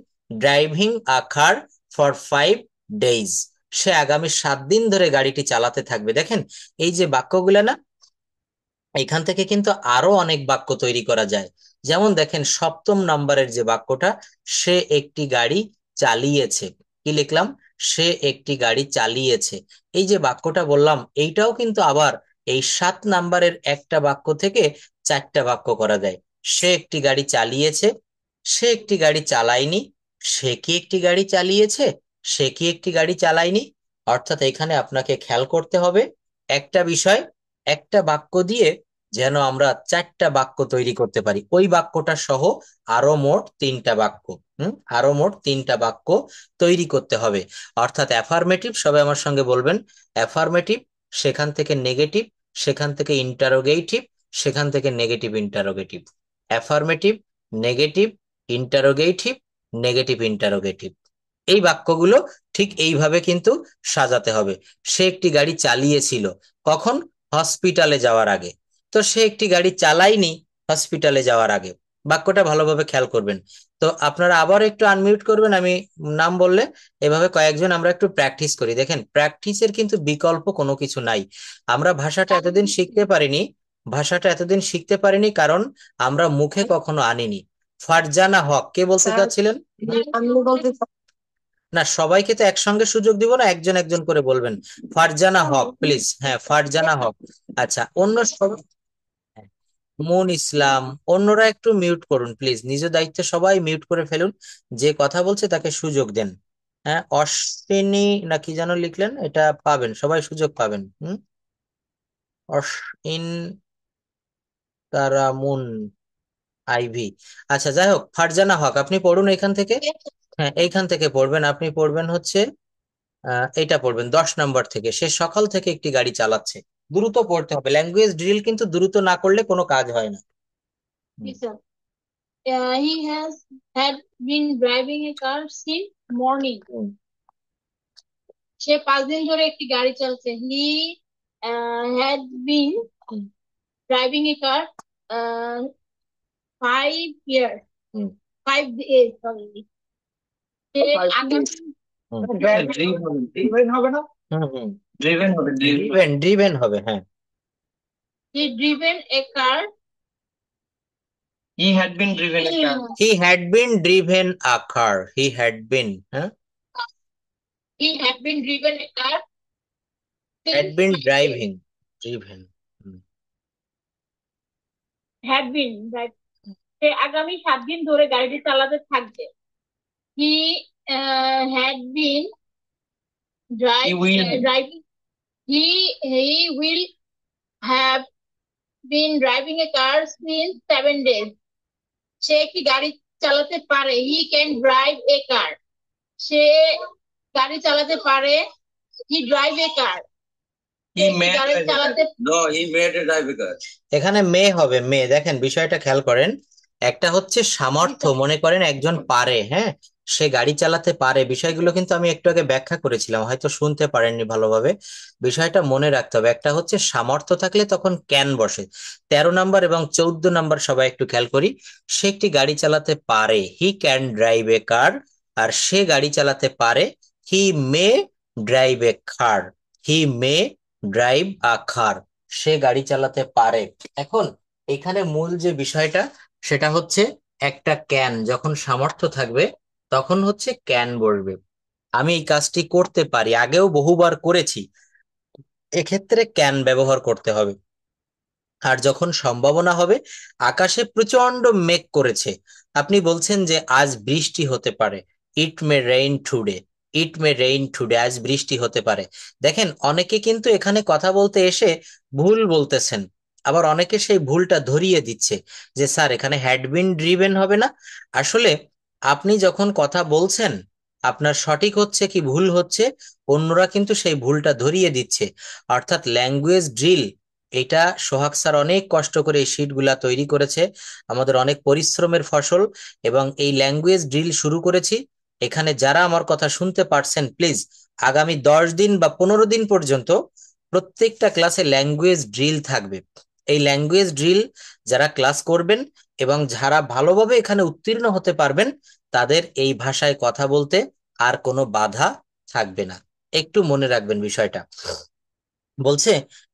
driving a car for 5 days. সে আগামী 7 দিন ধরে গাড়িটি চালাতে থাকবে। দেখেন, এই যে বাক্যগুলো না, এখান থেকে কিন্তু আরো অনেক বাক্য তৈরি করা যায়। যেমন দেখেন, 7 নম্বরের যে বাক্যটা, সে একটি গাড়ি চালিয়েছে, কি লিখলাম? সে একটি গাড়ি চালিয়েছে। এই যে বাক্যটা বললাম, এইটাও কিন্তু আবার এই 7 নম্বরের একটা বাক্য থেকে 4টা বাক্য করা যায়। সে একটি গাড়ি চালিয়েছে, সে একটি গাড়ি চালায়নি, সে কি একটি গাড়ি চালিয়েছে, সে কি একটি গাড়ি চালায়নি, অর্থাৎ এখানে আপনাকে খেয়াল করতে হবে একটা বিষয়, একটা বাক্য দিয়ে যেন আমরা 4টা বাক্য তৈরি করতে পারি, ওই বাক্যটা সহ আরো মোট 3টা বাক্য। আরো মোট 3টা বাক্য তৈরি করতে হবে। অর্থাৎ অ্যাফার্মেটিভ, সবাই আমার সঙ্গে বলবেন, অ্যাফার্মেটিভ, সেখান থেকে নেগেটিভ, সেখান থেকে ইন্টারোগেটিভ, সেখান থেকে negative interrogative, affirmative, negative, interrogative, negative interrogative. এই বাক্যগুলো ঠিক এইভাবে কিন্তু সাজাতে হবে। সে একটি গাড়ি চালিয়েছিল, কখন? হসপিটালে যাওয়ার আগে। তো সে একটি গাড়ি চালায়নি হসপিটালে যাওয়ার আগে। বাক্যটা ভালোভাবে খেয়াল করবেন। তো আপনারা আবার একটু আনমিউট করবেন আমি নাম বললে, এভাবে কয়েকজন আমরা একটু প্র্যাকটিস করি। দেখেন, প্র্যাকটিসের কিন্তু বিকল্প কোনো কিছু নাই। আমরা ভাষাটা এতদিন শিখতে পারিনি, কারণ আমরা মুখে কখনো আনিনি। ফারজানা হক, কে বলতে চাচ্ছিলেন? না, সবাইকে তো একসঙ্গে সুযোগ দিব না, একজন একজন করে বলবেন। ফারজানা হক, প্লিজ। হ্যাঁ, ফারজানা হক। আচ্ছা, অন্য সবাই, মুন ইসলাম, অন্যরা একটু মিউট করুন প্লিজ, নিজ দায়িত্বে সবাই মিউট করে ফেলুন, যে কথা বলছে তাকে সুযোগ দেন। হ্যাঁ, অশ্বিনী না কি যেন লিখলেন, এটা পাবেন, সবাই সুযোগ পাবেন। অশ্বিন তারামুন আইভি। আচ্ছা, যাই হোক, ফারজানা হক, আপনি পড়ুন এখান থেকে। হ্যাঁ, এইখান থেকে পড়বেন, আপনি পড়বেন হচ্ছে এটা পড়বেন 10 নম্বর থেকে। সে সকাল থেকে একটি গাড়ি চালাচ্ছে। দ্রুত পড়তে হবে, ল্যাঙ্গুয়েজ ড্রিল কিন্তু দ্রুত না করলে কোনো কাজ হয় না। Yes, sir. He has had been driving a car since morning. সে 5 দিন ধরে একটি গাড়ি চালাচ্ছে। He had been driving a car 5 years. 5 days, sorry. সে আগামী ড্রিভেন হবে না? ড্রিভেন হবে, ড্রিভেন হবে, হ্যাঁ। he driven a car. He had been driven a car. He had been driven a car. He had been, He had been driven a car. had been driving, driven. Had been, right? সে আগামী 7 দিন ধরে গাড়িটি চালাতে থাকবে। He had been driving. He will have been driving a car since 7 days. সে একটি গাড়ি চালাতে পারে। He can drive a car. সে গাড়ি চালাতে পারে। He drive a car. He made গাড়ি চালাতে No, he made a drive a car. এখানে মে হবে, মে। দেখেন বিষয়টা খেয়াল করেন, একটা হচ্ছে সামর্থ্য, মনে করেন একজন পারে, হ্যাঁ, সে গাড়ি চালাতে পারে। বিষয়গুলো কিন্তু আমি একটু আগে ব্যাখ্যা করেছিলাম, হয়তো শুনতে পারেননি ভালোভাবে। বিষয়টা মনে রাখতে হবে, একটা হচ্ছে সামর্থ্য থাকলে তখন ক্যান বসে। 13 নম্বর এবং 14 নম্বর সবাই একটু খেয়াল করি। সে একটি গাড়ি চালাতে পারে, হি ক্যান ড্রাইভ এ কার। আর সে গাড়ি চালাতে পারে, হি মে drive a car. He May drive a car. সে গাড়ি চালাতে পারে। এখন এখানে মূল যে বিষয়টা, সেটা হচ্ছে একটা ক্যান যখন সামর্থ্য থাকবে তখন হচ্ছে ক্যান বসবে। আমি এই কাজটি করতে পারি, আগেও বহুবার করেছি, এক্ষেত্রে ক্যান ব্যবহার করতে হবে। আর যখন সম্ভাবনা হবে, আকাশে প্রচন্ড মেঘ করেছে, আপনি বলছেন যে আজ বৃষ্টি হতে পারে, ইট মে রেইন টুডে। ইট মে রেইন টুডে, আজ বৃষ্টি হতে পারে। দেখেন, অনেকে কিন্তু এখানে কথা বলতে এসে ভুল বলতেছেন, আবার অনেকে সেই ভুলটা ধরিয়ে দিচ্ছে যে স্যার এখানে হ্যাড বিন ড্রিভেন হবে না। আসলে আপনি যখন কথা বলছেন, আপনার সঠিক হচ্ছে কি ভুল হচ্ছে, অন্যরা কিন্তু সেই ভুলটা ধরিয়ে দিচ্ছে। অর্থাৎ ল্যাঙ্গুয়েজ ড্রিল, এটা সোহাগ স্যার অনেক কষ্ট করে এই শিটগুলা তৈরি করেছে, আমাদের অনেক পরিশ্রমের ফসল। এবং এই ল্যাঙ্গুয়েজ ড্রিল শুরু করেছি, এখানে যারা আমার কথা শুনতে পারছেন প্লিজ আগামী 10 দিন বা 15 দিন পর্যন্ত প্রত্যেকটা ক্লাসে ল্যাঙ্গুয়েজ ড্রিল থাকবে। এই ল্যাঙ্গুয়েজ ড্রিল যারা ক্লাস করবেন এবং যারা ভালোভাবে এখানে উত্তীর্ণ হতে পারবেন, তাদের এই ভাষায় কথা বলতে আর কোনো বাধা থাকবে না। একটু মনে রাখবেন বিষয়টা। বলছে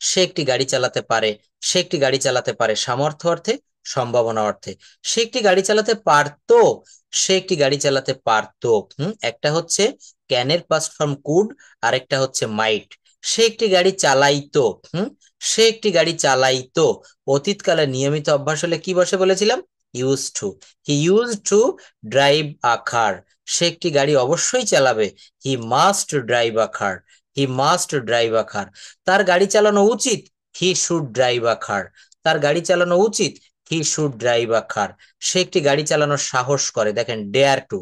সে একটি গাড়ি চালাতে পারে, সে একটি গাড়ি চালাতে পারে সামর্থ্য অর্থে, সম্ভাবনা অর্থে। সে একটি গাড়ি চালাতে পারতো, সে একটি গাড়ি চালাতে পারতো। একটা হচ্ছে ক্যানের পাস্ট ফর্ম কুড, আর একটা হচ্ছে মাইট। সে একটি গাড়ি চালাইতো, সে একটি গাড়ি চালাইতো। অতীতকালে নিয়মিত অভ্যাস হলে কি বসে বলেছিলাম? Use to. He use to drive a car. সে একটি গাড়ি অবশ্যই চালাবে, he must drive a car. He must drive a car. তার গাড়ি চালানো উচিত, he should drive a car. তার গাড়ি চালানো উচিত, he should drive a car. সে একটি গাড়ি চালানোর সাহস করে, দেখেন dare to.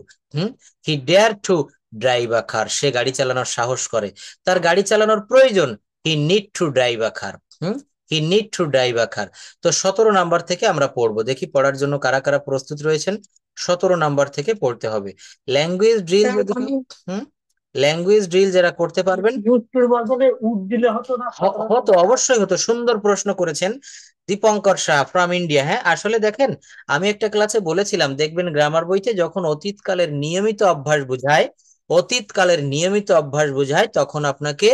He dare to drive a car. সে গাড়ি চালানোর সাহস করে। তার গাড়ি চালানোর প্রয়োজন, he need to drive a car. He need to drive a car. তো 17 নাম্বার থেকে আমরা পড়বো, দেখি পড়ার জন্য কারা কারা প্রস্তুত রয়েছেন। 17 নাম্বার থেকে পড়তে হবে। ল্যাঙ্গুয়েজ ড্রিল যদি ল্যাঙ্গুয়েজ ড্রিল যারা করতে পারবেন, হতো, অবশ্যই হতো। সুন্দর প্রশ্ন করেছেন দীপঙ্কর শাহ ফ্রম ইন্ডিয়া। হ্যাঁ, আসলে দেখেন, আমি একটা ক্লাসে বলেছিলাম, দেখবেন গ্রামার বইতে যখন অতীতকালের নিয়মিত অভ্যাস বোঝায়, অতীতকালের নিয়মিত অভ্যাস বোঝায়, তখন আপনাকে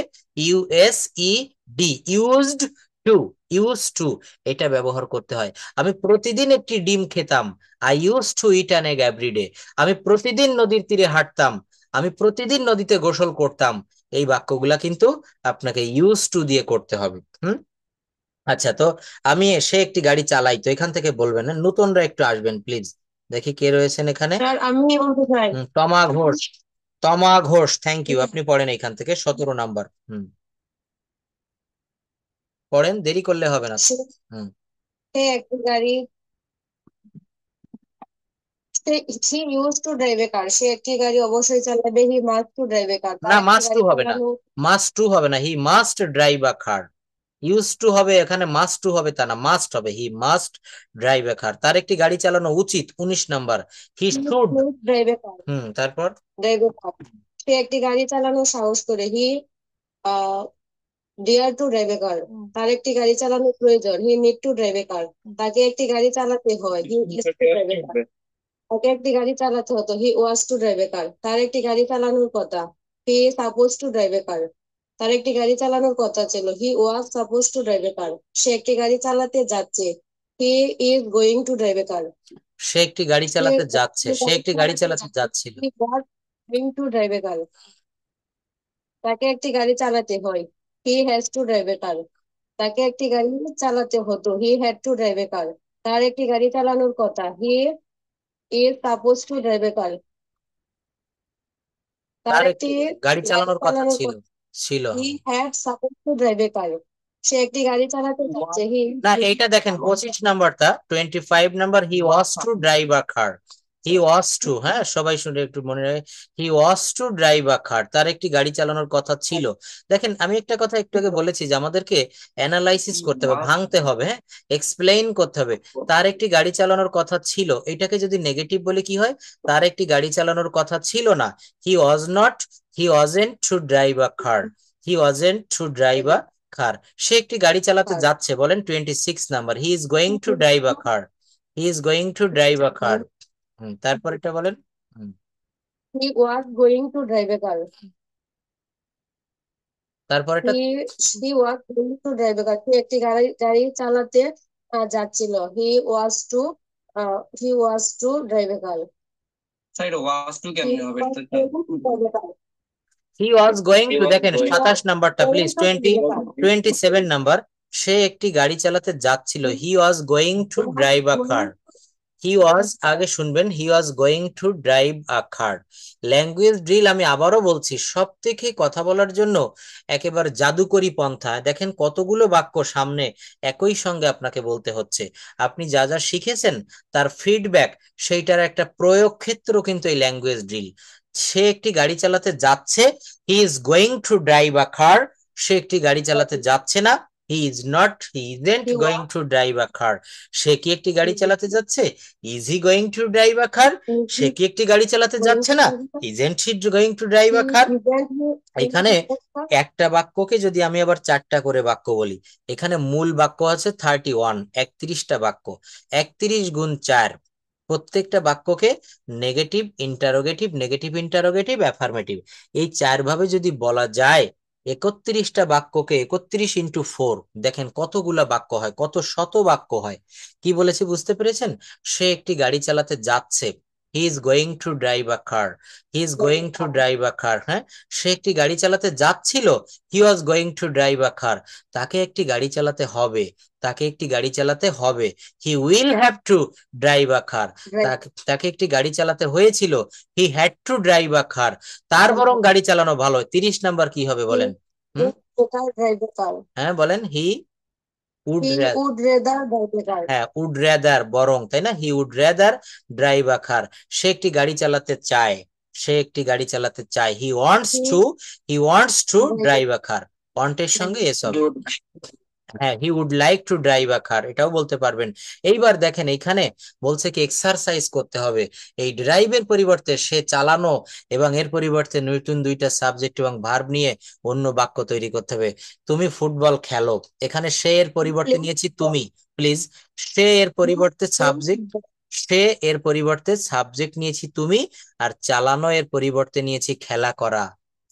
USED, used to, use to, এটা ব্যবহার করতে হয়। আমি প্রতিদিন একটি ডিম খেতাম, I use to eat an egg everyday. আমি প্রতিদিন নদীর তীরে হাঁটতাম, আমি প্রতিদিন নদীতে গোসল করতাম। এই বাক্যগুলা কিন্তু আপনাকে ইউজ টু দিয়ে করতে হবে। আচ্ছা, তো সে একটি গাড়ি চালাই, তো এখান থেকে বলবেন না, নতুনরা একটু আসবেন প্লিজ। দেখি কে রয়েছেন এখানে। স্যার আমি বলতে চাই। তমা ঘোষ, তমা ঘোষ, থ্যাংক ইউ। আপনি পড়েন এখান থেকে 17 নাম্বার। পড়েন, দেরি করলে হবে না। সে একটি গাড়ি, হি use to drive a car. সে একটি গাড়ি অবশ্যই চালাবে, he must to drive a কার। না, মাস্ট টু হবে না, মাস্ট টু হবে না, হি must drive a car. Use to হবে এখানে, মাস্ট টু হবে তা না, মাস্ট হবে, হি মাস্ট ড্রাইভ এ কার। তার একটি গাড়ি চালানো উচিত, 19 number, he should drive a car. তারপর ড্রাইভ এ কার। সে একটি গাড়ি চালানোর সাহস করে, হি dear to drive a car. তার একটি গাড়ি চালানোর প্রয়োজন, he need to drive a car. তাকে একটি গাড়ি চালাতে হয়, he is two drive a car. তাকে একটি গাড়ি চালাতে হতো, হি was to drive a car. তার একটি গাড়ি চালানোর কথা, he suppose to drive a car. তার একটি গাড়ি চালানোর কথা ছিল, he was suppose to drive a car. সে একটি গাড়ি চালাতে যাচ্ছে, he is going to drive a car. সে একটি গাড়ি চালাতে যাচ্ছে, সে একটি গাড়ি চালাতে যাচ্ছিল। He was going to drive a car. তাকে একটি গাড়ি চালাতে হয়, he has to drive a car. তাকে একটি গাড়ি চালাতে হতো, he had to drive a car. তার একটি গাড়ি চালানোর কথা, he is suppose to drive a car. তার একটি গাড়ি চালানোর কথা চালানোর ছিল, ছিল। He had suppose to drive a car. সে একটি গাড়ি চালাতে যাচ্ছে, হি না, এইটা দেখেন 25 নাম্বারটা, 25 number, he was to drive a car. He was to, হ্যাঁ সবাই শুনে একটু মনে রাখে, হি was to drive a car. তার একটি গাড়ি চালানোর কথা ছিল। দেখেন, আমি একটা কথা একটু আগে বলেছি যে আমাদেরকে অ্যানালাইসিস করতে হবে, ভাঙতে হবে, হ্যাঁ, এক্সপ্লেইন করতে হবে। তার একটি গাড়ি চালানোর কথা ছিল, এটাকে যদি নেগেটিভ বলে কি হয়, তার একটি গাড়ি চালানোর কথা ছিল না। He was not, he wasn't to drive a car, he wasn't to drive a car. সে একটি গাড়ি চালাতে যাচ্ছে, বলেন 26 number, he is going to drive a car, he is going to drive a car. তারপর এটা বলেন, he was going to drive a car. তারপর এটা he was going to drive a car. সে একটি গাড়ি চালাতে যাচ্ছিল, he was to drive a car. Side was two কেমনে হবে? হি ওয়াজ গোয়িং টু, দেখেন 27 নাম্বারটা প্লিজ, 27 নাম্বার, সে একটি গাড়ি চালাতে যাচ্ছিল, he was going to drive a car. He was, আগে শুনবেন, he was going to drive a car. Language drill, আমি আবারও বলছি, সব থেকে কথা বলার জন্য একেবারে জাদুকরি পন্থা। দেখেন কতগুলো বাক্য সামনে একই সঙ্গে আপনাকে বলতে হচ্ছে। আপনি যা যা শিখেছেন তার ফিডব্যাক, সেইটার একটা প্রয়োগ ক্ষেত্র কিন্তু এই ল্যাঙ্গুয়েজ ড্রিল। সে একটি গাড়ি চালাতে যাচ্ছে, he is going to drive a car. সে একটি গাড়ি চালাতে যাচ্ছে না, he is not, he isn't going to drive a car. সে কি একটি গাড়ি চালাতে যাচ্ছে, is he going to drive a car. সে কি একটি গাড়ি চালাতে যাচ্ছে না, isn't he going to drive a car. এখানে একটা বাক্যকে যদি আমি আবার 4টা করে বাক্য বলি, এখানে মূল বাক্য আছে 31, 31টা বাক্য, 31 গুণ 4। প্রত্যেকটা বাক্যকে negative, interrogative, negative interrogative, affirmative, এই 4 ভাবে যদি বলা যায়, 31টা বাক্যকে 31 ইন্টু 4, দেখেন কতগুলা বাক্য হয়, কত শত বাক্য হয়। কি বলেছি বুঝতে পেরেছেন? সে একটি গাড়ি চালাতে যাচ্ছে, he is going to drive a car, he is going to drive a car. হ্যাঁ, সে একটি গাড়ি চালাতে যাচ্ছিল, he was going to drive a car. তাকে একটি গাড়ি চালাতে হবে, তাকে একটি গাড়ি চালাতে হবে, he will have to drive a car. তাকে একটি গাড়ি চালাতে হয়েছিল, he had to drive a car. তার বরং গাড়ি চালানো ভালো। 30 নাম্বার কি হবে বলেন? Hmm drive a car. হ্যাঁ বলেন, he would he would rather drive a car. হ্যাঁ, উড রেদার বরং, তাই না? He would rather drive a car. সে একটি গাড়ি চালাতে চায়, সে একটি গাড়ি চালাতে চায়। He wants to drive a car. ওয়ান্টের সঙ্গে এস হবে। হ্যাঁ, he would like to drive a car, এটাও বলতে পারবেন। এইবার দেখেন এখানে বলছে কি এক্সারসাইজ করতে হবে। এই ড্রাইভের পরিবর্তে সে চালানো, এবং এর পরিবর্তে নতুন দুইটা সাবজেক্ট এবং ভার্ব নিয়ে অন্য বাক্য তৈরি করতে হবে। তুমি ফুটবল খেলো, এখানে সে এর পরিবর্তে নিয়েছি তুমি। প্লিজ, সে এর পরিবর্তে সাবজেক্ট, সে এর পরিবর্তে সাবজেক্ট নিয়েছি তুমি, আর চালানো এর পরিবর্তে নিয়েছি খেলা করা।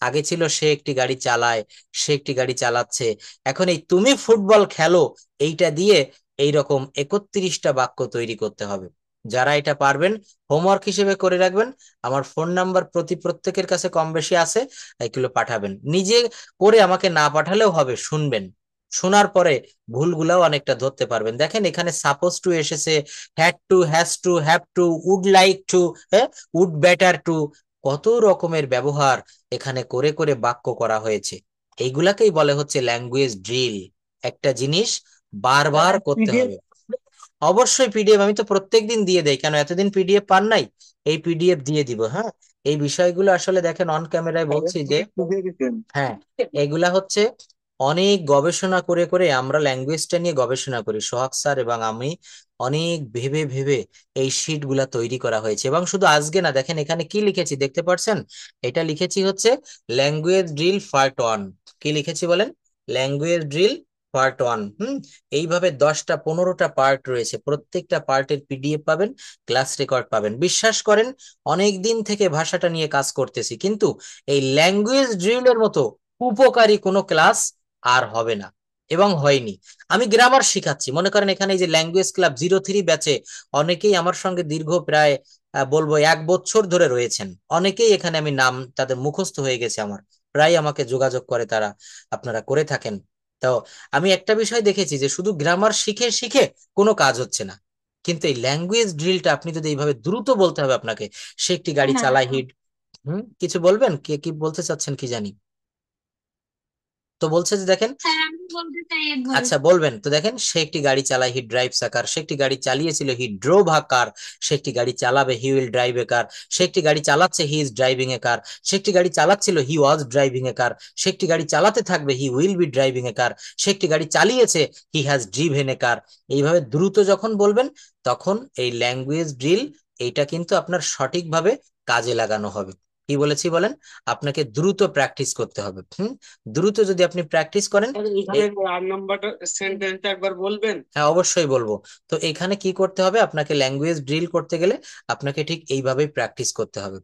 আগে ছিল সে একটি গাড়ি চালায়, সে একটি গাড়ি চালাচ্ছে। এখন এই তুমি ফুটবল খেলো এইটা দিয়ে এইরকম 31টা বাক্য তৈরি করতে হবে। যারা এটা পারবেন হোমওয়ার্ক হিসেবে করে রাখবেন। আমার ফোন নাম্বার প্রত্যেকের কাছে কম বেশি আছে, এগুলো পাঠাবেন। নিজে করে আমাকে না পাঠালেও হবে, শুনবেন, শোনার পরে ভুলগুলাও অনেকটা ধরতে পারবেন। দেখেন এখানে সাপোজ টু এসেছে, had to, has to, have to, would like to, হ্যাঁ, উড বেটার টু, কত রকমের ব্যবহার এখানে করে করে বাক্য করা হয়েছে। এইগুলাকেই বলে হচ্ছে ল্যাঙ্গুয়েজ ড্রিল। একটা জিনিস বারবার করতে হবে। অবশ্যই পিডিএফ আমি তো প্রত্যেকদিন দিয়ে দেই, কেন এতদিন পিডিএফ পান নাই? এই পিডিএফ দিয়ে দিব। হ্যাঁ, এই বিষয়গুলো আসলে দেখেন অন ক্যামেরায় বলছি যে, হ্যাঁ, এগুলা হচ্ছে অনেক গবেষণা করে করে আমরা ল্যাঙ্গুয়েজটা নিয়ে গবেষণা করি, সোহাগ স্যার এবং আমি অনেক ভেবে ভেবে এই শিট গুলা তৈরি করা হয়েছে। এবং শুধু আজকে না, দেখেন এখানে কি লিখেছি দেখতে পাচ্ছেন? এটা লিখেছি হচ্ছে ল্যাঙ্গুয়েজ ড্রিল পার্ট 1। কি লিখেছি বলেন? Language drill part 1। এইভাবে 10টা 15টা পার্ট রয়েছে, প্রত্যেকটা পার্টের পিডিএফ পাবেন, ক্লাস রেকর্ড পাবেন। বিশ্বাস করেন অনেক দিন থেকে ভাষাটা নিয়ে কাজ করতেছি, কিন্তু এই ল্যাঙ্গুয়েজ ড্রিলের মতো উপকারী কোনো ক্লাস আর হবে না এবং হয়নি। আমি গ্রামার শিখাচ্ছি, মনে করেন এখানে এই যে ল্যাঙ্গুয়েজ ক্লাব 03 ব্যাচে অনেকেই আমার সঙ্গে দীর্ঘ প্রায় বলবো 1 বছর ধরে রয়েছেন। অনেকেই এখানে আমি নাম তাদের মুখস্থ হয়ে গেছে আমার, প্রায় আমাকে যোগাযোগ করে তারা, আপনারা করে থাকেন। তো আমি একটা বিষয় দেখেছি যে শুধু গ্রামার শিখে শিখে কোনো কাজ হচ্ছে না, কিন্তু এই ল্যাঙ্গুয়েজ ড্রিলটা আপনি যদি এইভাবে দ্রুত বলতে হবে আপনাকে, সে একটি গাড়ি চালায় হিট। কিছু বলবেন? কে কি বলতে চাচ্ছেন কি জানি, তো বলছে যে দেখেন, আমি বলতে চাই একবার। আচ্ছা বলবেন তো। দেখেন সে একটি গাড়ি চালায়, হি ড্রাইভস আ কার। সে একটি গাড়ি চালিয়েছিল, হি ড্রোভ আ কার। সে একটি গাড়ি চালাবে, he will drive a car. সে একটি গাড়ি চালাচ্ছে, he is driving a car. সে একটি গাড়ি চালাচ্ছিল, হি ওয়াজ ড্রাইভিং এ কার। সে একটি গাড়ি চালাতে থাকবে, he will be driving a car. সে একটি গাড়ি চালিয়েছে, হি হ্যাজ ড্রিভেন এ কার। এইভাবে দ্রুত যখন বলবেন তখন এই ল্যাঙ্গুয়েজ ড্রিল এইটা কিন্তু আপনার সঠিকভাবে কাজে লাগানো হবে। কি বলেছি বলেন? আপনাকে দ্রুত প্র্যাকটিস করতে হবে। দ্রুত যদি আপনি প্র্যাকটিস করেন, আর নাম্বারটা সেন্টেন্সটা একবার বলবেন? হ্যাঁ অবশ্যই বলবো। তো এখানে কি করতে হবে, আপনাকে ল্যাঙ্গুয়েজ ড্রিল করতে গেলে আপনাকে ঠিক এইভাবেই প্র্যাকটিস করতে হবে।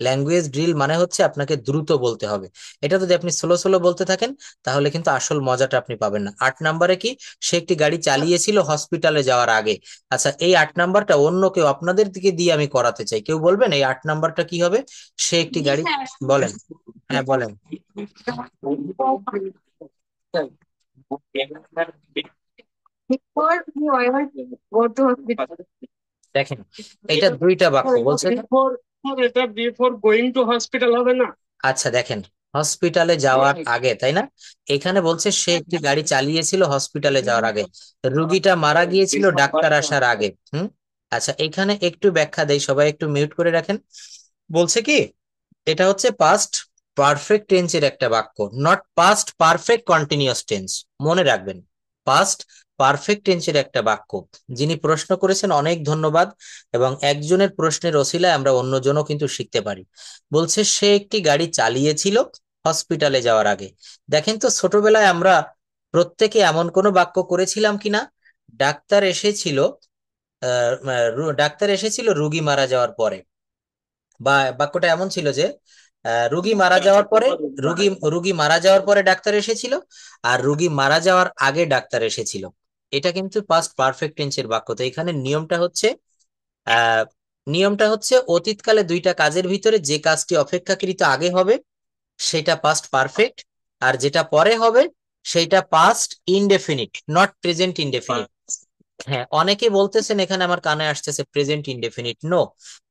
ল্যাঙ্গুয়েজ ড্রিল মানে হচ্ছে আপনাকে দ্রুত বলতে হবে। এটা যদি আপনি স্লো স্লো বলতে থাকেন তাহলে কিন্তু আসল মজাটা আপনি পাবেন না। 8 নম্বরে কি, সে একটি গাড়ি চালিয়েছিল হসপিটালে যাওয়ার আগে। আচ্ছা, এই 8 নম্বরটা অন্য কেউ আপনাদের দিকে দিয়ে আমি করাতে চাই, কেউ বলবেন এই 8 নম্বরটা কি হবে? সে একটি গাড়ি, বলেন, হ্যাঁ বলেন। Before you ever go to hospital. দেখেন এটা দুইটা বাক্য বলছে। এটা বিফোর গোয়িং টু হসপিটাল হবে না? আচ্ছা দেখেন, হসপিটালে যাওয়ার আগে, তাই না? এখানে বলছে সে একটি গাড়ি চালিয়েছিল হসপিটালে যাওয়ার আগে, রুগীটা মারা গিয়েছিল ডাক্তার আসার আগে। আচ্ছা, এখানে একটু ব্যাখ্যা দেই, সবাই একটু মিউট করে রাখেন। বলছে কি, এটা হচ্ছে পাস্ট পারফেক্ট টেন্সের একটা বাক্য, not past perfect continuous tense. মনে রাখবেন, পাস্ট পারফেক্ট টেন্সের একটা বাক্য। যিনি প্রশ্ন করেছেন অনেক ধন্যবাদ, এবং একজনের প্রশ্নের ওসিলায় আমরা অন্যজনও কিন্তু শিখতে পারি। বলছে সে একটি গাড়ি চালিয়েছিল হসপিটালে যাওয়ার আগে। দেখেন তো ছোটবেলায় আমরা প্রত্যেকে এমন কোনো বাক্য করেছিলাম কিনা, ডাক্তার এসেছিল, ডাক্তার এসেছিল রুগী মারা যাওয়ার পরে, বা বাক্যটা এমন ছিল যে রুগী মারা যাওয়ার পরে, রুগী মারা যাওয়ার পরে ডাক্তার এসেছিল, আর রুগী মারা যাওয়ার আগে ডাক্তার এসেছিল। এটা কিন্তু পাস্ট পারফেক্ট টেন্সের বাক্য। তো এখানে নিয়মটা হচ্ছে অতীতকালে দুইটা কাজের ভিতরে যে কাজটি অপেক্ষাকৃত আগে হবে সেটা পাস্ট পারফেক্ট, আর যেটা পরে হবে সেটা past indefinite, not present indefinite. হ্যাঁ, অনেকে বলতেছেন এখানে আমার কানে আসতেছে present indefinite. No,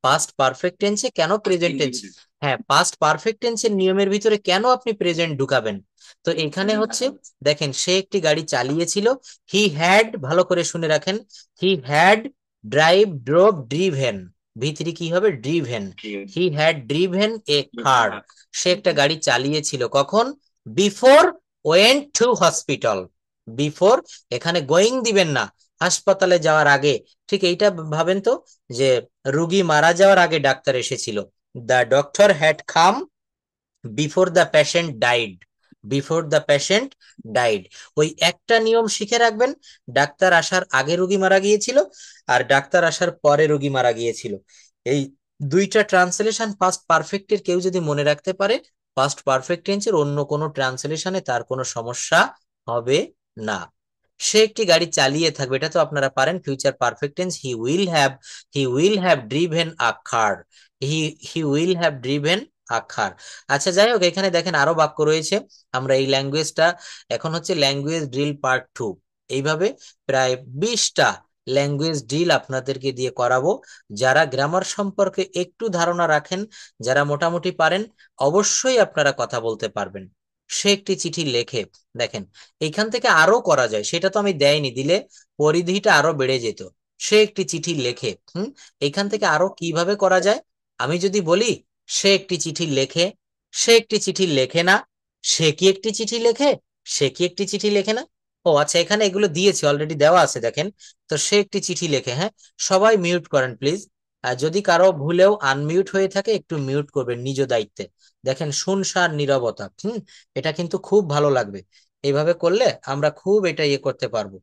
past perfect টেন্সে কেন প্রেজেন্ট টেন্স? হ্যাঁ, পাস্ট পারফেক্ট টেন্সের নিয়মের ভিতরে কেন আপনি প্রেজেন্ট ঢুকাবেন? তো এখানে হচ্ছে দেখেন সে একটি গাড়ি চালিয়েছিল, হি হ্যাড, ভালো করে শুনে রাখেন, হি হ্যাড ড্রোভ ড্রিভেন, ভিতরি কি হবে, driven, he had driven a car, সে একটা গাড়ি চালিয়েছিল কখন, before went to hospital, before এখানে গোয়িং দিবেন না, হাসপাতালে যাওয়ার আগে, ঠিক এইটা ভাবেন তো, যে রুগী মারা যাওয়ার আগে ডাক্তার এসেছিল, the doctor had come before the patient died, before the patient died, ওই একটা নিয়ম শিখে রাখবেন, ডাক্তার আসার আগে রোগী মারা গিয়েছিল আর ডাক্তার আসার পরে রোগী মারা গিয়েছিল, এই দুইটা ট্রান্সলেশন পাস্ট পারফেক্টের কেউ যদি মনে রাখতে পারে, পাস্ট পারফেক্ট টেন্সের অন্য কোনো ট্রান্সলেশনে তার কোনো সমস্যা হবে না। সে একটি গাড়ি চালিয়ে থাকবে, এটা তো আপনারা পারেন, future perfect tense, he will have driven a car, he will have driven a car. আচ্ছা যাই হোক, এখানে দেখেন আরো বাক্য রয়েছে, আমরা এই ল্যাঙ্গুয়েজটা এখন হচ্ছে ল্যাঙ্গুয়েজ ড্রিল পার্ট 2, এইভাবে প্রায় 20টা ল্যাঙ্গুয়েজ ড্রিল আপনাদেরকে দিয়ে করাবো। যারা গ্রামার সম্পর্কে একটু ধারণা রাখেন, যারা মোটামুটি পারেন, অবশ্যই আপনারা কথা বলতে পারবেন। সে একটি চিঠি লেখে, দেখেন এইখান থেকে আরো করা যায়, সেটা তো আমি দেয়নি, দিলে পরিধিটা আরো বেড়ে যেত। সে একটি চিঠি লেখে, এইখান থেকে আরো কিভাবে করা যায়, আমি যদি বলি সে একটি চিঠি লেখে, সে একটি চিঠি লেখে না, সে কি একটি চিঠি লেখে, সে কি একটি চিঠি লেখে না, ও আচ্ছা এখানে এগুলো দিয়েছি, অলরেডি দেওয়া আছে দেখেন। তো সে একটি চিঠি লেখে, হ্যাঁ, সবাই মিউট করেন প্লিজ, আর যদি কারো ভুলেও আনমিউট হয়ে থাকে একটু মিউট করবেন নিজ দায়িত্বে। দেখেন শুনশান নীরবতা, এটা কিন্তু খুব ভালো লাগবে, এইভাবে করলে আমরা খুব এটা ইয়ে করতে পারবো।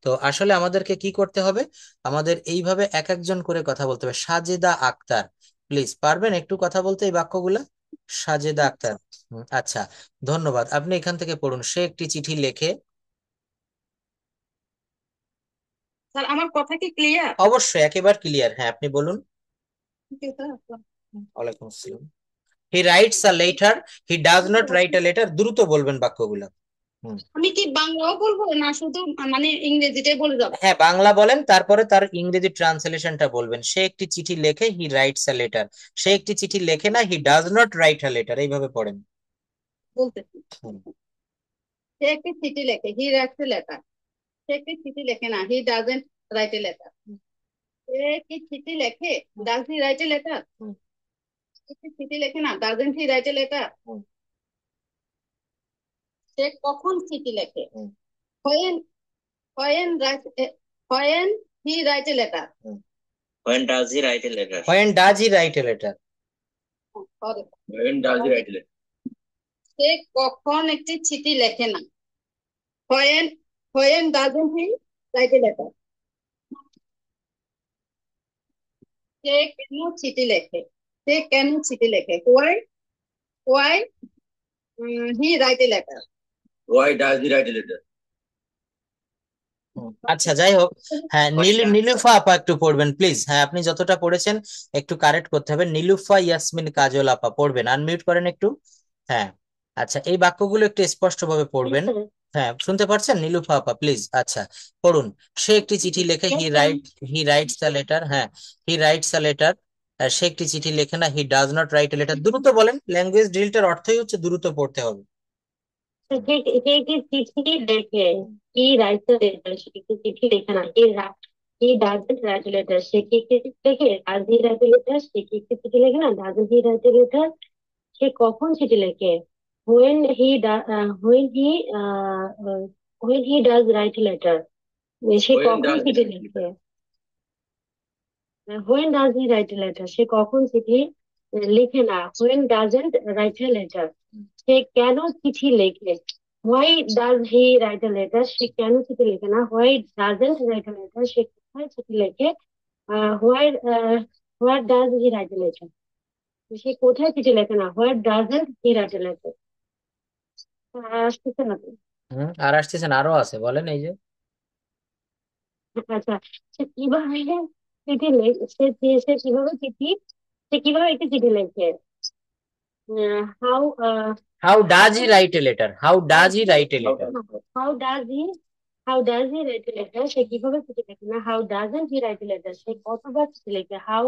তো আসলে আমাদেরকে কি করতে হবে, আমাদের এইভাবে এক একজন করে কথা বলতে হবে। সাজেদা আক্তার, প্লিজ পারবেন একটু কথা বলতে এই বাক্যগুলা? সাজেদা আক্তার, আচ্ছা ধন্যবাদ, আপনি এখান থেকে পড়ুন, সে একটি চিঠি লেখে। স্যার আমার কথা কি ক্লিয়ার? অবশ্যই একেবারে ক্লিয়ার, হ্যাঁ আপনি বলুন। ওয়ালাইকুম আসসালাম। He writes a letter, he does not write a letter, দ্রুত বলবেন বাক্যগুলো। আমি কি বাংলাও বলবো না শুধু মানে ইংরেজিটাই বলে যাবো? হ্যাঁ বাংলা বলেন, তারপরে তার ইংরেজি ট্রান্সলেশনটা বলবেন। সে একটি চিঠি লেখে, হি রাইটস আ লেটার, সে একটি চিঠি লেখে না, he does not write a letter, এইভাবে পড়েন। বলতে হুম। সে একটি চিঠি লেখে, হি রাইটস এ লেটার, সে একটি চিঠি লেখে না, he doesn't write a letter, সে কি চিঠি লেখে, does he write a letter, একটি চিঠি লেখে না, doesn't he write a letter, সে কখন চিঠি লেখে, when when write when he write a letter, When does he write a letter? When does he write a letter? sorry, When does he write a letter? সে কখন একটি চিঠি লেখে না, when doesn't he write a letter, সে কেন চিঠি লেখে, সে কেন চিঠি লেখে, why he write a letter, Why does he write a letter? আচ্ছা যাই হোক, হ্যাঁ নীলুফা আপা একটু পড়বেন প্লিজ, হ্যাঁ আপনি যতটা পড়েছেন একটু কারেক্ট করতে হবে। নীলুফা ইয়াসমিন কাজল আপা পড়বেন, আনমিউট করেন একটু। হ্যাঁ আচ্ছা, এই বাক্যগুলো একটু স্পষ্ট ভাবে পড়বেন। হ্যাঁ শুনতে পাচ্ছেন নীলুফা আপা, প্লিজ আচ্ছা পড়ুন। সে একটি চিঠি লেখে, হি রাইটস দ্য লেটার, হ্যাঁ হি রাইটস দ্য লেটার, সে একটি চিঠি লেখে না, he does not right a letter, দ্রুত বলেন, ল্যাঙ্গুয়েজ ড্রিলটার অর্থই হচ্ছে দ্রুত পড়তে হবে। সে কি চিঠি লেখে, হি রাইটস এ লেটার, সে কি চিঠি লেখে না, he doesn't write a letter, সে কি চিঠি লেখে, does he write a letter, সে কি চিঠি লেখে না, doesn't he write a letter, সে কখন চিঠি লেখে, when he when he when he does write a letter, say When কখন does he চিঠি write a লেখে, letter? when does he write a letter, সে কখন চিঠি লেখে না, when doesn't write a letter, সে কেন চিঠি লেখে, why does he write a letter, সে কেন চিঠি লেখে না, why doesn't write a letter, সে কোথায় চিঠি লেখে, where does he write a letter, সে কোথায় চিঠি লেখে না, where doesn't he write a letter, আসতেছে না তো? আর আসতেছেন, আরো আছে বলেন, এই যে আচ্ছা, সে কিভাবে চিঠি সে কিভাবে সে কিভাবে একটি চিঠি লেখে, how how does he write a letter, how does he write a letter, how does he write a letter, সে কিভাবে চিঠি লেখে না, how doesn't he write a letter, সে কতবার চিঠি লেখে, how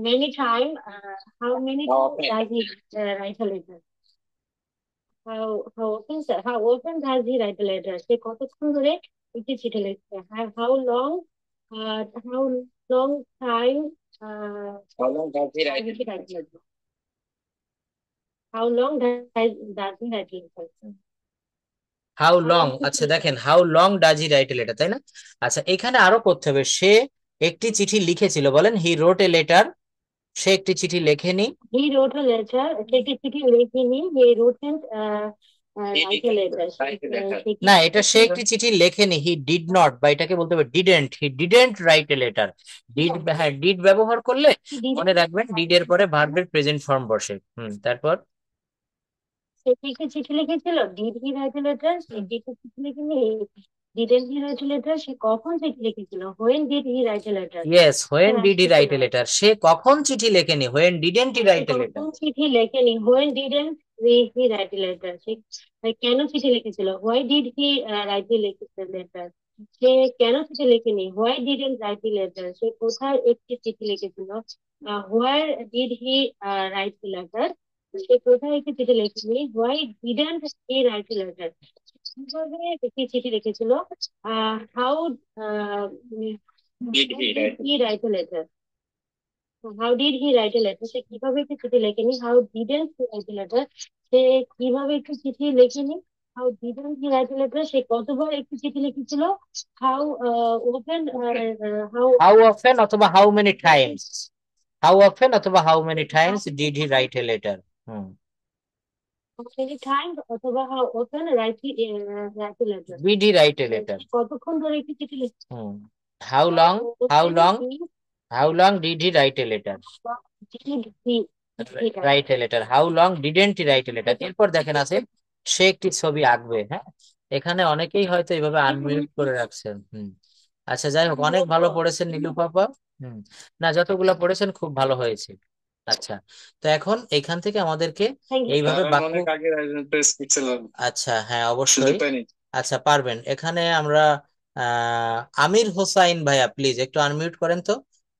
many time, how many How times often? does he write a letter? How often, sir? How often does he write a letter? সে কতক্ষণ ধরে একটি চিঠি লিখছে? How long, how long time, How long does he does write he it? write a letter? How long does he write a letter? How long, আচ্ছা দেখেন how long does he write a letter, তাই না? আচ্ছা এখানে আরো করতে হবে, সে একটি চিঠি লিখেছিল, বলেন হি রোট এ লেটার, সে একটি চিঠি লেখেনি। He wrote a letter. সে একটি চিঠি লেখেনি. He wrote He write a didn't letter. write a letter. সে কি না, এটা সে একটি চিঠি লেখেনি, হি ডিড নট, বা এটাকে বলতে হবে didn't, he didn't right a letter. Did, হ্যাঁ ডিড ব্যবহার করলে he didn't মনে রাখবেন ডিড এর পরে ভার্বের প্রেজেন্ট ফর্ম বসে। তারপর সে কি একটি চিঠি লিখেছিল? Did he write a letter? সে কি একটি চিঠি লিখেনি? Didn't he write a letter? সে কখন চিঠি লিখেছিল? When did he write a letter? Yes, when sir did he আসতেছে রাইট এ না। লেটার, সে কখন চিঠি লেখেনি, হোয়েন ডিডেন্ট হি সে রাইট এ লেটার। কখন চিঠি লেখেনি? When didn't he write a letter? সে কেন চিঠি লিখেছিল? Why did he write a letter? সে কেন চিঠি লেখেনি? Why didn't write a letter? সে কোথায় একটি চিঠি লিখেছিল? Where did he write a letter? সে কোথায় একটি চিঠি লিখেনি? Why didn't he write a letter? কিভাবে একটি চিঠি লিখেছিল? How Did he write? he write a letter? How did he write a letter? সে কিভাবে একটি চিঠি লেখেনি? How didn't he write a letter? সে কিভাবে একটি চিঠি লেখেনি? How didn't he write a letter? সে কতবার একটি চিঠি লিখেছিল? How often, how how often অথবা how many times, how often অথবা how many times did he write a letter. many times অথবা how often write a letter? Did he write a letter. কতক্ষণ ধরে একটি চিঠি লিখেছিল? হাউ How লং, how often long, he how long did he write a letter, did he write a letter, how long didn't he write a letter. এরপর দেখেন আছে সে একটি ছবি আঁকবে। হ্যাঁ, এখানে অনেকেই হয়তো এইভাবে আনমিউট করে রাখছেন। আচ্ছা যাই হোক, অনেক ভালো পড়েছেন নীলু পাপা। না, যতগুলো পড়েছেন খুব ভালো হয়েছে। আচ্ছা, তো এখন এখান থেকে আমাদেরকে Thank you. এইভাবে আমি বাক্য, অনেক আগে প্রেস করছিলাম, আচ্ছা হ্যাঁ সুযোগ অবশ্যই, পাইনি। আচ্ছা পারবেন। এখানে আমরা আমির হোসাইন ভাইয়া প্লিজ একটু আনমিউট করেন তো,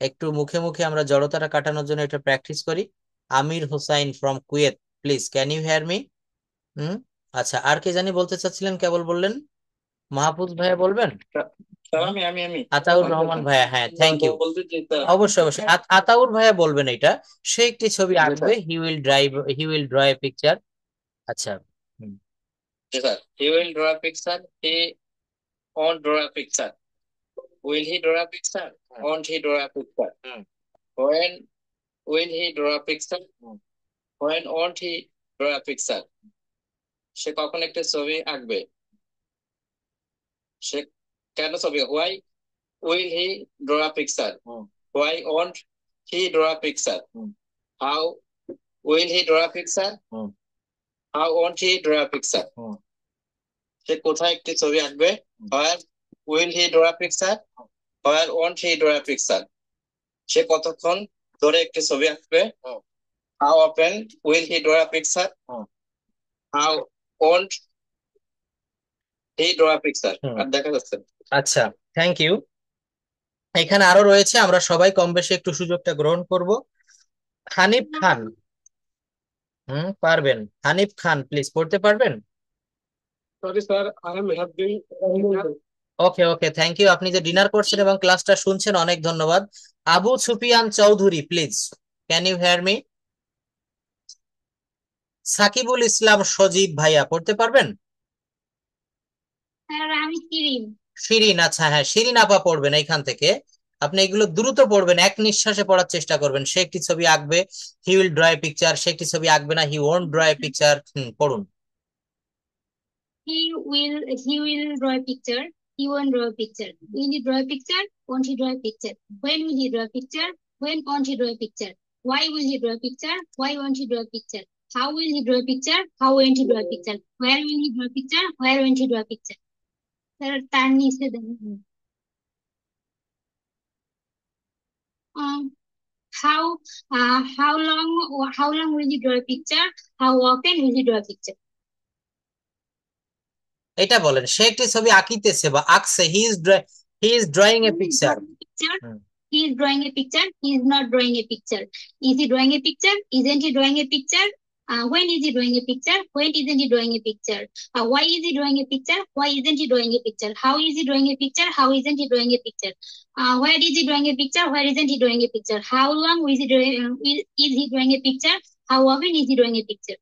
একটু মুখে মুখে আমরা জড়তাটা কাটানোর জন্য এটা প্র্যাকটিস করি। Amir Hossain from Kuwait, please can you hear me? আচ্ছা, আর কে জানি বলতে চাচ্ছিলেন, কেবল বললেন মাহফুজ ভাইয়া বলবেন, স্যার আমি আতাউর রহমান ভাইয়া, হ্যাঁ থ্যাংক ইউ, বলতে চাই স্যার। অবশ্যই অবশ্যই আতাউর ভাইয়া বলবেন এটা। সে একটি ছবি জি আঁকবে, sir, he will draw a picture. আচ্ছা হুম, জি sir. He will draw a picture. He won't draw a picture. Will he draw a picture? Won't he draw a picture? When will he draw a picture? When won't he draw a picture? সে কখন একটা ছবি আঁকবে? সে কেন ছবি? Why will he draw a picture? Why won't he draw a picture? How will he draw a picture? How won't he draw a picture? সে কোথায় একটি ছবি আঁকবে? Where will he draw a picture? Where won't he draw a picture? সে কতক্ষণ ধরে একটি ছবি আঁকবে? How often will he draw a picture? How won't he draw a picture? আর দেখা যাচ্ছে। আচ্ছা থ্যাংক ইউ। এখানে আরো রয়েছে, আমরা সবাই কম বেশি একটু সুযোগটা গ্রহণ করব। হানিফ খান, পারবেন? হানিফ খান প্লিজ পড়তে পারবেন? Sorry sir, I am having okay okay thank you, আপনি যে ডিনার করছেন এবং ক্লাসটা শুনছেন অনেক ধন্যবাদ। Abu Sufian Chowdhury please can you hear me? Sakibul Islam Sajib ভাইয়া পড়তে পারবেন? স্যার আমি শিরিন। শিরিন, আচ্ছা হ্যাঁ শিরিন আপা পড়বেন এইখান থেকে। আপনি এগুলো দ্রুত পড়বেন, এক নিঃশ্বাসে পড়ার চেষ্টা করবেন। সে একটি ছবি আঁকবে, he will draw a picture, সে একটি ছবি আঁকবে না, he won't draw a picture. পড়ুন। He will draw a picture. He won't draw a picture. Will he draw a picture? Won't he draw a picture? When will he draw a picture? When won't he draw a picture? Why will he draw a picture? Why won't he draw a picture? How will he draw a picture? How won't he draw a picture? Where will he draw a picture? Where won't he draw a picture? Sir, তার নিচে দেন। How long will he draw a picture? How often will he draw a picture? এটা বলেন, সে একটি ছবি আঁকিতেছে বা আঁকছে, he is drawing a picture. Picture. He is drawing a picture. He is not drawing a picture. Is he drawing a picture? Isn't he drawing a picture? When is he drawing a picture? When isn't he drawing a picture? Why is he drawing a picture? Why isn't he drawing a picture? How is he drawing a picture? How isn't he drawing a picture? Where is he drawing a picture? Where isn't he drawing a picture? How long is he drawing a picture? How often is he drawing a picture?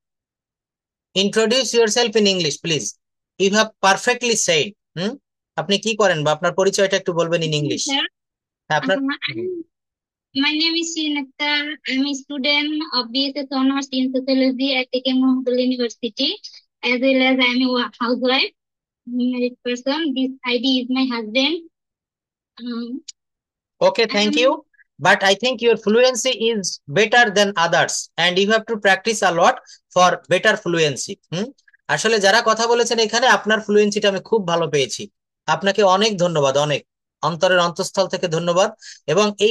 Introduce yourself in English, please. You have perfectly said. আপনি কি করেন বা আপনার পরিচয়টা একটু বলবেন in English. Sir, আপনার my name is Shirin Akhtar. I'm a student of BSS Honors in Sociology at K. Mohambol University, as well as I'm a housewife, married person. This ID is my husband. Okay, thank you. But I think your fluency is better than others and you have to practice a lot for better fluency. আসলে যারা কথা বলেছেন এখানে আপনার ফ্লুয়েন্সিটা আমি খুব ভালো পেয়েছি। আপনাকে অনেক ধন্যবাদ, অনেক অন্তরের অন্তঃস্থল থেকে ধন্যবাদ। এবং এই